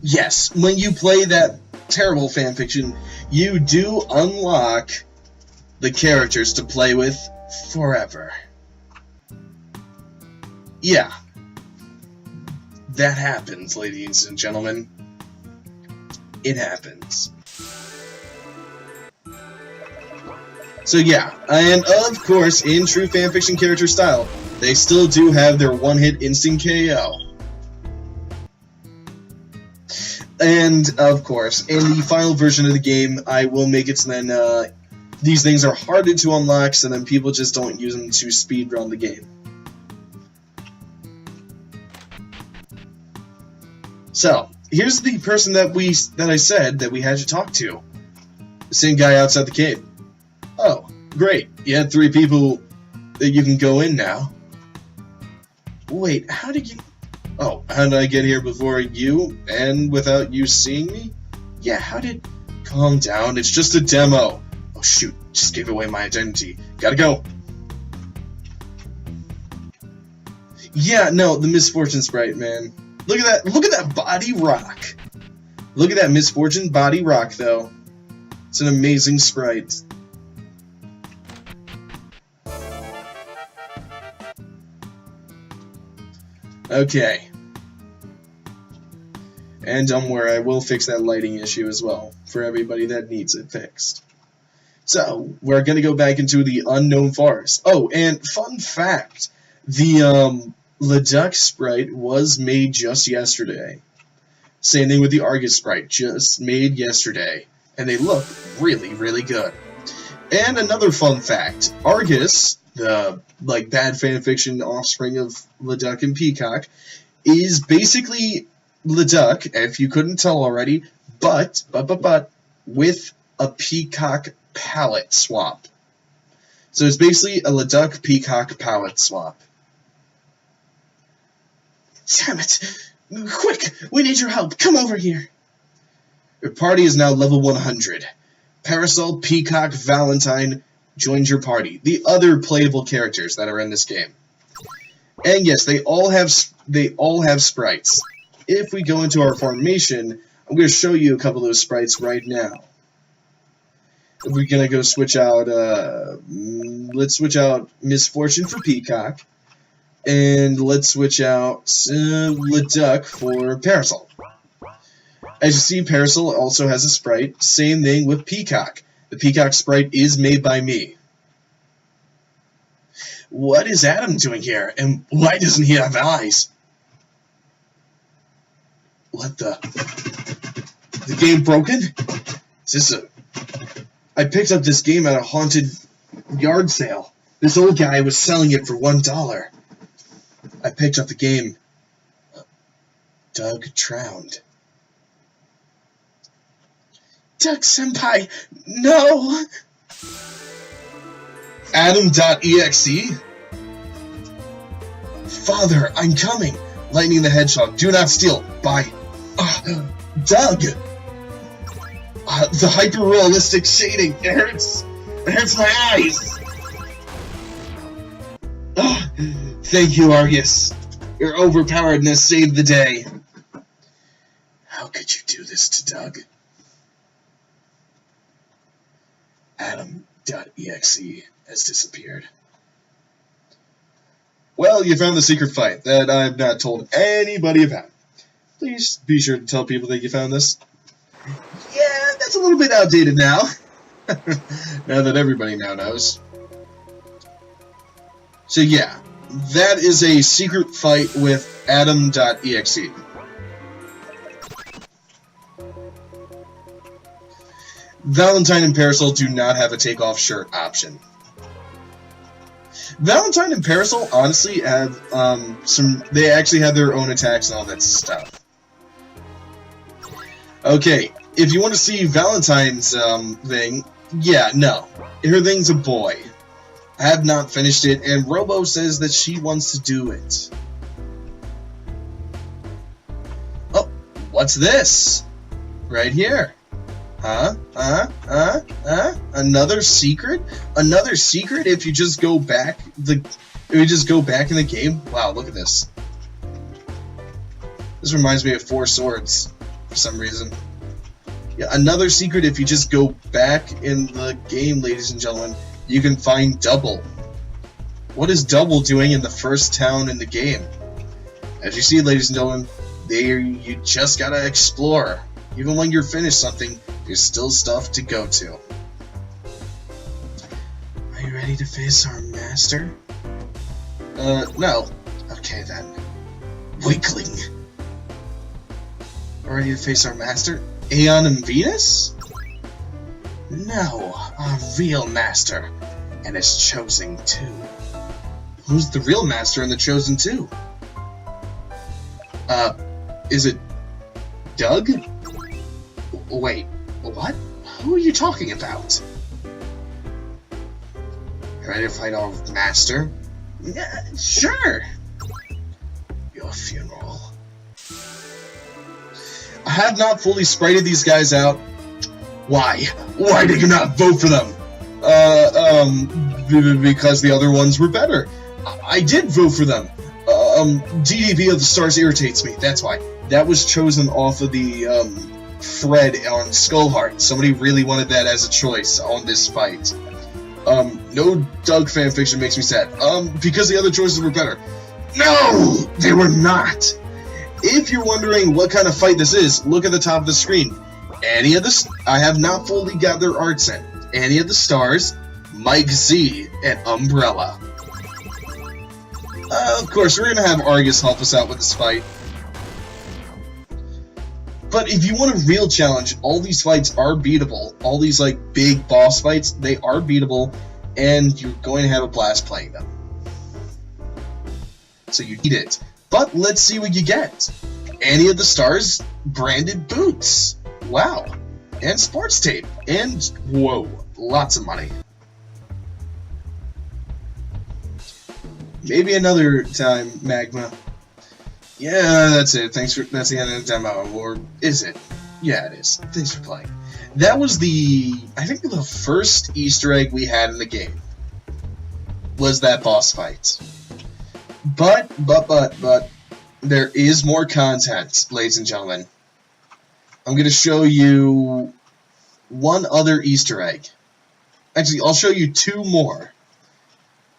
Speaker 1: yes, when you play that terrible fanfiction, you do unlock the characters to play with forever. Yeah. That happens, ladies and gentlemen. It happens. So yeah, and of course, in true fanfiction character style, they still do have their one-hit instant KO. And, of course, in the final version of the game, I will make it so then, these things are harder to unlock, so then people just don't use them to speedrun the game. So, here's the person that I said that we had to talk to. The same guy outside the cave. Oh, great. You had 3 people that you can go in now. Wait, how did you... Oh, how did I get here before you, and without you seeing me? Yeah, how did... Calm down, it's just a demo. Oh shoot, just gave away my identity. Gotta go. Yeah, no, the Misfortune sprite, man. Look at that body rock. Look at that Misfortune body rock, though. It's an amazing sprite. Okay. And don't worry, I will fix that lighting issue as well, for everybody that needs it fixed. So, we're gonna go back into the Unknown Forest. Oh, and fun fact, the Leduc sprite was made just yesterday. Same thing with the Argus sprite, just made yesterday. And they look really, really good. And another fun fact, Argus, the bad fanfiction offspring of Leduc and Peacock, is basically Leduc, if you couldn't tell already, but with a Peacock palette swap. So it's basically a Leduc Peacock palette swap.
Speaker 2: Damn it! Quick! We need your help! Come over here!
Speaker 1: Your party is now level 100. Parasol, Peacock, Valentine joins your party. The other playable characters that are in this game. And yes, they all have sprites. If we go into our formation, I'm going to show you a couple of those sprites right now. We're going to go switch out, let's switch out Misfortune for Peacock. And let's switch out Leduc for Parasol. As you see, Parasol also has a sprite. Same thing with Peacock. The Peacock sprite is made by me. What is Adam doing here? And why doesn't he have eyes? What the? The game broken? Is this a... I picked up this game at a haunted yard sale. This old guy was selling it for $1. I picked up the game. Doug drowned.
Speaker 2: Doug-senpai, no!
Speaker 1: Adam.exe? Father, I'm coming! Lightning the Hedgehog, do not steal. Bye. Doug! The hyper-realistic shading, it hurts! It hurts my eyes! Thank you, Argus. Your overpoweredness saved the day. How could you do this to Doug? Adam.exe has disappeared. Well, you found the secret fight that I've not told anybody about. Please be sure to tell people that you found this. Yeah, that's a little bit outdated now. Now that everybody now knows. So yeah, that is a secret fight with Adam.exe. Valentine and Parasol do not have a take-off shirt option. Valentine and Parasol honestly have they actually have their own attacks and all that stuff. Okay, if you want to see Valentine's thing, yeah, no. Her thing's a boy. I have not finished it, and Robo says that she wants to do it. Oh, what's this? Right here. Another secret? Another secret if you just go back in the game? Wow, look at this. This reminds me of Four Swords for some reason. Yeah, another secret if you just go back in the game, ladies and gentlemen. You can find Double. What is Double doing in the first town in the game? As you see, ladies and gentlemen, you just gotta explore. Even when you're finished something, there's still stuff to go to.
Speaker 2: Are you ready to face our master?
Speaker 1: No.
Speaker 2: Okay then. Weakling.
Speaker 1: Ready to face our master? Aeon and Venus?
Speaker 2: No, our real master, and his chosen two.
Speaker 1: Who's the real master and the chosen two? Is it Doug?
Speaker 2: Wait, what? Who are you talking about?
Speaker 1: Ready to fight our master?
Speaker 2: Yeah, sure. Your funeral.
Speaker 1: I have not fully sprited these guys out. Why? Why did you not vote for them? Because the other ones were better. I did vote for them. DDB of the Stars irritates me, that's why. That was chosen off of the, Fred on Skullheart. Somebody really wanted that as a choice on this fight. No Doug fanfiction makes me sad. Because the other choices were better. No! They were not! If you're wondering what kind of fight this is, look at the top of the screen. I have not fully got their arts in. Annie of the Stars, Mike Z, and Umbrella. Of course, we're gonna have Argus help us out with this fight. But if you want a real challenge, all these fights are beatable. All these, like, big boss fights, they are beatable, and you're going to have a blast playing them. So you need it. But let's see what you get. Annie of the Stars, branded boots. Wow. And sports tape. And, whoa, lots of money. Maybe another time, Magma. Yeah, that's it. That's the end of the demo. Or is it? Yeah, it is. Thanks for playing. That was I think the first Easter egg we had in the game. Was that boss fight. But, there is more content, ladies and gentlemen. I'm going to show you one other Easter egg. Actually, I'll show you two more.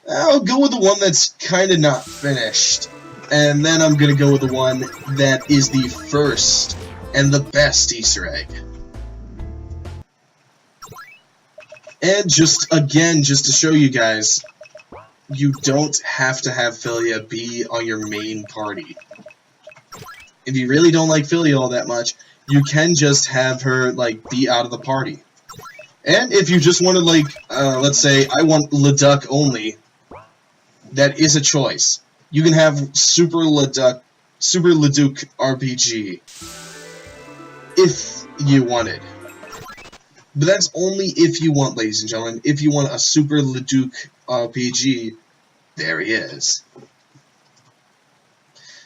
Speaker 1: I'll go with the one that's kind of not finished. And then I'm going to go with the one that is the first and the best Easter egg. And just to show you guys, you don't have to have Philia be on your main party. If you really don't like Philia all that much, you can just have her, like, be out of the party. And if you just want to, like, let's say, I want Leduc only, that is a choice. You can have Super Leduc RPG, if you wanted. But that's only if you want, ladies and gentlemen. If you want a Super Leduc RPG, there he is.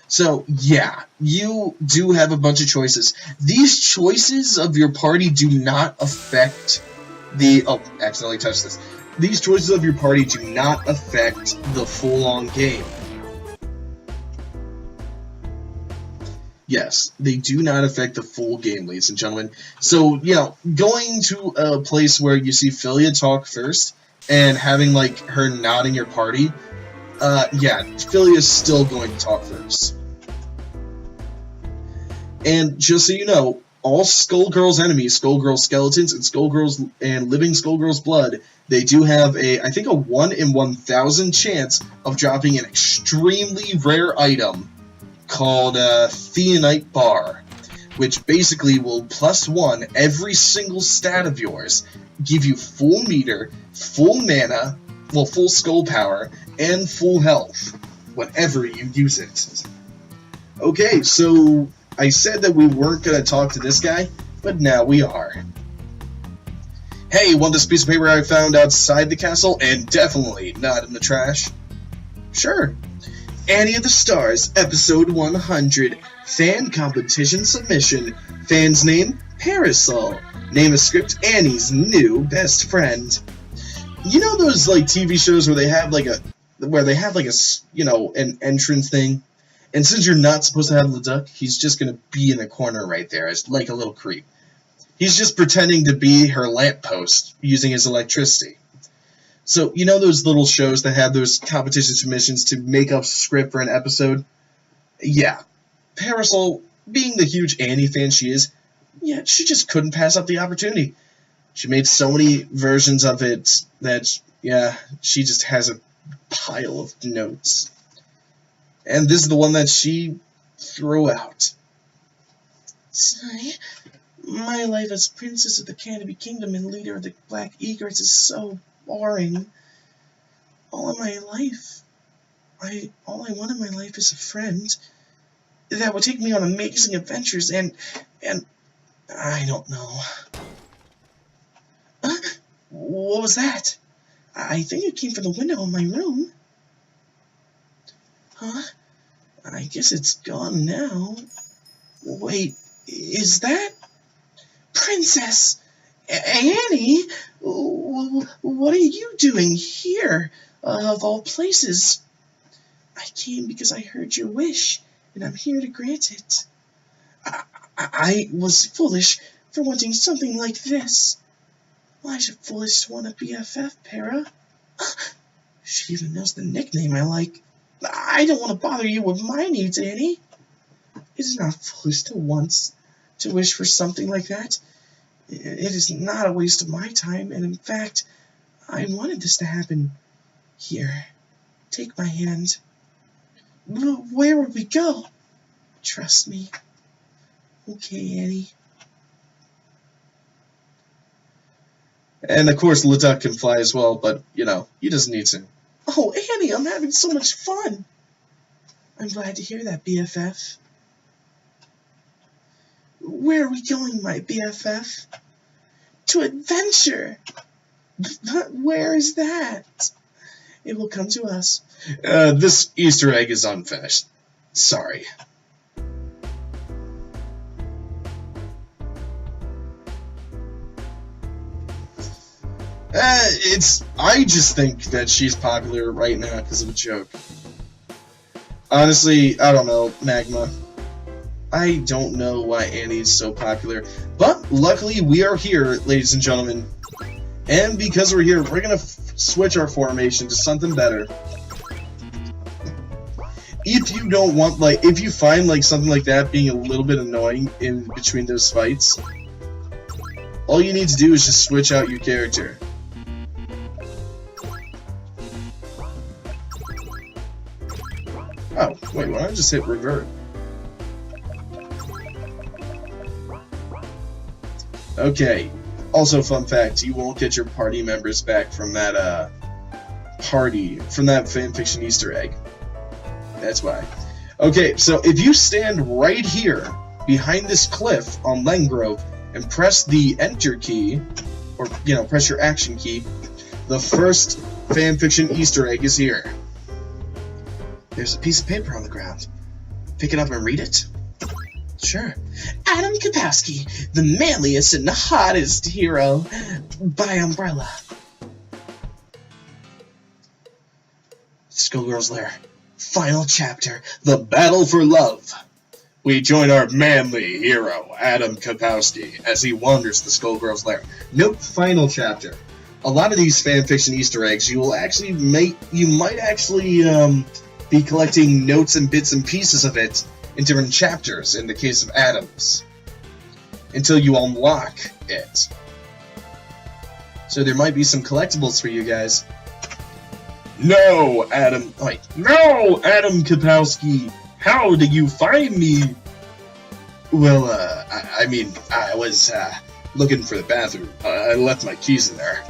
Speaker 1: So, yeah, you do have a bunch of choices. These choices of your party do not affect the... Oh, accidentally touched this. These choices of your party do not affect the full-on game. Yes, they do not affect the full game, ladies and gentlemen. So, you know, going to a place where you see Philia talk first, and having, like, her not in your party, yeah, Philia is still going to talk first. And just so you know, all Skullgirls enemies, Skullgirls skeletons, and Skullgirls and living Skullgirls blood, they do have I think a 1 in 1,000 chance of dropping an extremely rare item called Theonite Bar, which basically will +1 every single stat of yours, give you full meter, full mana, well, full skull power, and full health whenever you use it. Okay, so I said that we weren't going to talk to this guy, but now we are. Hey, want this piece of paper I found outside the castle and definitely not in the trash? Sure. Annie of the Stars, episode 100. Fan competition submission. Fan's name, Parasol. Name of script, Annie's new best friend. You know those like TV shows where they have like a an entrance thing? And since you're not supposed to have the duck, he's just gonna be in the corner right there as like a little creep. He's just pretending to be her lamppost using his electricity. So, you know those little shows that have those competition submissions to make up script for an episode? Yeah. Parasol, being the huge Annie fan she is, yeah, she just couldn't pass up the opportunity. She made so many versions of it that, yeah, she just has a pile of notes. And this is the one that she threw out.
Speaker 2: Sigh. My life as princess of the Canopy Kingdom and leader of the Black Egrets is so boring. All I want in my life is a friend that would take me on amazing adventures and I don't know. What was that? I think it came from the window in my room. Huh? I guess it's gone now. Wait, is that Princess Annie? What are you doing here, of all places? I came because I heard your wish, and I'm here to grant it. I was foolish for wanting something like this. Why is it foolish to want a BFF, Para? She even knows the nickname I like. I don't want to bother you with my needs, Annie. It is not foolish to wish for something like that. It is not a waste of my time, and in fact, I wanted this to happen. Here, take my hand. Where would we go? Trust me. Okay, Annie.
Speaker 1: And of course, Leduc can fly as well, but, you know, he doesn't need to.
Speaker 2: Oh, Annie, I'm having so much fun. I'm glad to hear that, BFF. Where are we going, my BFF? To adventure! But where is that? It will come to us.
Speaker 1: This Easter egg is unfinished. Sorry. I just think that she's popular right now because of a joke. Honestly, I don't know, Magma. I don't know why Annie's so popular, but luckily we are here, ladies and gentlemen. And because we're here, we're gonna switch our formation to something better. If you don't want, if you find, something like that being a little bit annoying in between those fights, all you need to do is just switch out your character. Oh, wait, why don't I just hit revert? Okay, also fun fact, you won't get your party members back from that, fanfiction Easter egg. That's why. Okay, so if you stand right here, behind this cliff on Lengrove, and press the Enter key, or, press your action key, the first fanfiction Easter egg is here. There's a piece of paper on the ground. Pick it up and read it? Sure. Adam Kapowski, the manliest and hottest hero by Umbrella. Skullgirls' Lair. Final chapter. The Battle for Love. We join our manly hero, Adam Kapowski, as he wanders the Skullgirls' Lair. Note final chapter. A lot of these fanfiction Easter eggs, you might actually be collecting notes and bits and pieces of it in different chapters, in the case of Adam's, until you unlock it. So there might be some collectibles for you guys. No, Adam Kapowski! How did you find me? Well, I was, looking for the bathroom. I left my keys in there.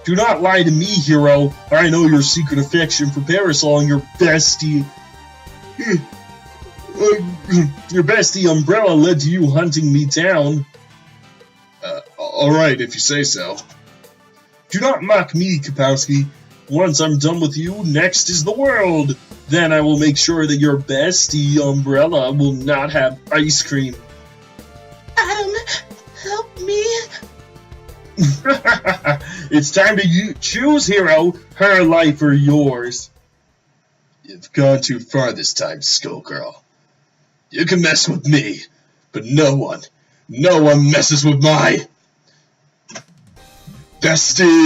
Speaker 1: Do not lie to me, hero. I know your secret affection for Parasol and your bestie. Your bestie Umbrella led to you hunting me down. Alright, if you say so. Do not mock me, Kapowski. Once I'm done with you, next is the world. Then I will make sure that your bestie umbrella will not have ice cream.
Speaker 2: Adam, help me.
Speaker 1: It's time to choose, hero. Her life or yours. You've gone too far this time, Skullgirl. You can mess with me, but no one messes with my bestie.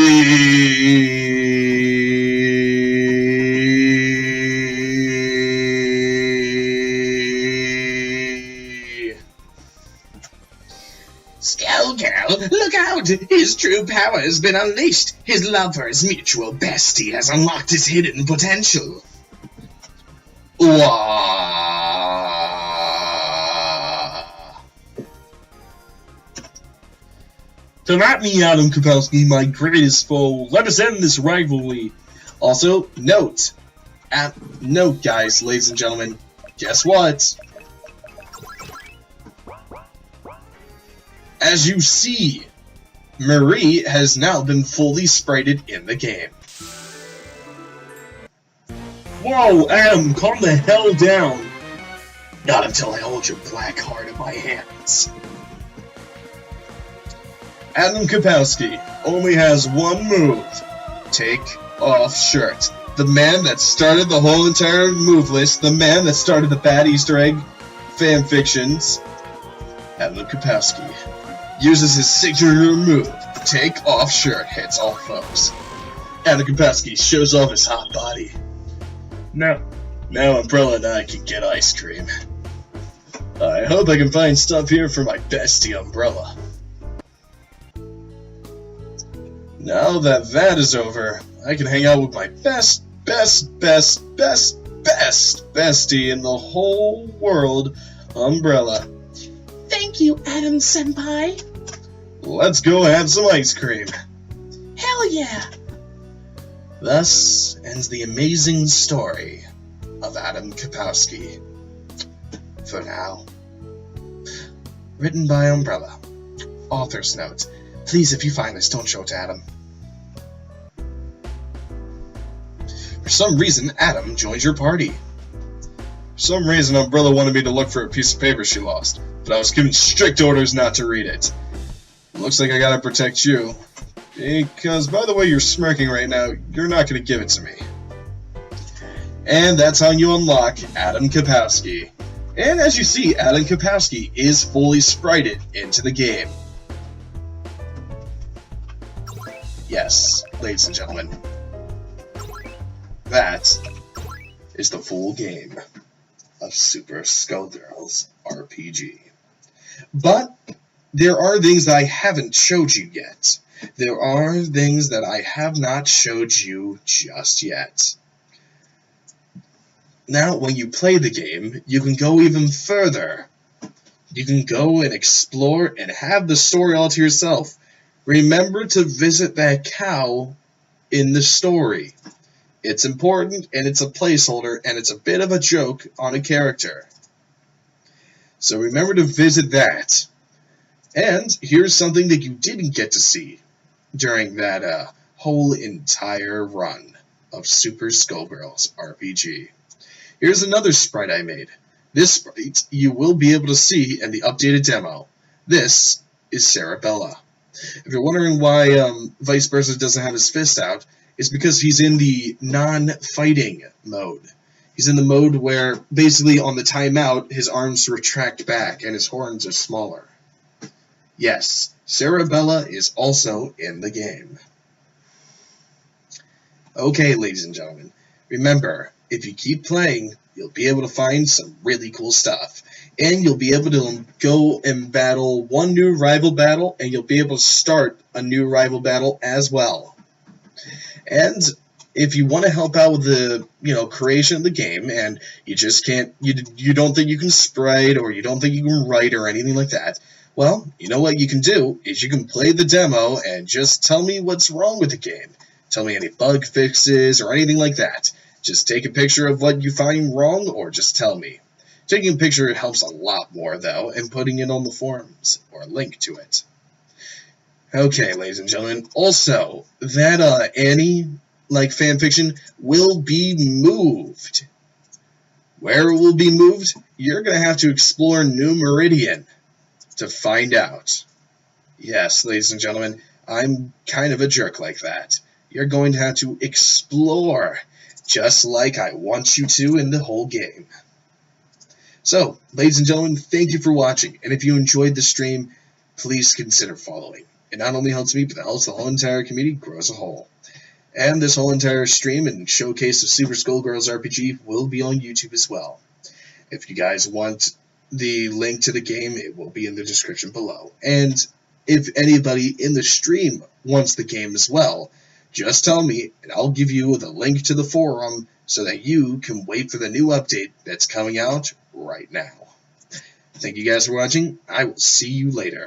Speaker 2: Skullgirl, look out! His true power has been unleashed. His love for his mutual bestie has unlocked his hidden potential.
Speaker 1: Come at me, Adam Kapowski, my greatest foe. Let us end this rivalry. Also, note, guys, ladies and gentlemen, guess what? As you see, Marie has now been fully sprited in the game. Whoa, Adam, calm the hell down.
Speaker 2: Not until I hold your black heart in my hands.
Speaker 1: Adam Kapowski only has one move. Take off shirt. The man that started the whole entire move list, the man that started the bad Easter egg fanfictions, Adam Kapowski uses his signature move. Take off shirt hits all foes. Adam Kapowski shows off his hot body. Now Umbrella and I can get ice cream. I hope I can find stuff here for my bestie Umbrella. Now that is over, I can hang out with my best bestie in the whole world, Umbrella.
Speaker 2: Thank you, Adam Senpai.
Speaker 1: Let's go have some ice cream.
Speaker 2: Hell yeah!
Speaker 1: Thus ends the amazing story of Adam Kapowski. For now. Written by Umbrella. Author's note. Please, if you find this, don't show it to Adam. For some reason, Adam joined your party. For some reason, Umbrella wanted me to look for a piece of paper she lost, but I was given strict orders not to read it. Looks like I gotta protect you. Because, by the way you're smirking right now, you're not gonna give it to me. And that's how you unlock Adam Kapowski. And as you see, Adam Kapowski is fully sprited into the game. Yes, ladies and gentlemen, that is the full game of Super Skullgirls RPG. But there are things that I haven't showed you yet. There are things that I have not showed you just yet. Now, when you play the game, you can go even further. You can go and explore and have the story all to yourself. Remember to visit that cow in the story. It's important, and it's a placeholder, and it's a bit of a joke on a character. So remember to visit that. And here's something that you didn't get to see during that whole entire run of Super Skullgirls RPG. Here's another sprite I made. This sprite you will be able to see in the updated demo. This is Cerebella. If you're wondering why Vice Versa doesn't have his fist out, it's because he's in the non-fighting mode. He's in the mode where, basically on the timeout, his arms retract back and his horns are smaller. Yes, Cerebella is also in the game. Okay, ladies and gentlemen, remember, if you keep playing, you'll be able to find some really cool stuff. And you'll be able to go and battle one new rival battle, and you'll be able to start a new rival battle as well. And if you want to help out with the, creation of the game, and you just can't, you don't think you can sprite, or you don't think you can write, or anything like that, well, you know what you can do, is you can play the demo, and just tell me what's wrong with the game. Tell me any bug fixes, or anything like that. Just take a picture of what you find wrong, or just tell me. Taking a picture helps a lot more, though, and putting it on the forums, or a link to it. Okay, ladies and gentlemen. Also, that Annie fanfiction will be moved. Where it will be moved, you're gonna have to explore New Meridian to find out. Yes, ladies and gentlemen, I'm kind of a jerk like that. You're going to have to explore, just like I want you to in the whole game. So, ladies and gentlemen, thank you for watching, and if you enjoyed the stream, please consider following. It not only helps me, but it helps the whole entire community grow as a whole. And this whole entire stream and showcase of Super Skullgirls RPG will be on YouTube as well. If you guys want the link to the game, it will be in the description below. And if anybody in the stream wants the game as well, just tell me, and I'll give you the link to the forum so that you can wait for the new update that's coming out right now. Thank you guys for watching. I will see you later.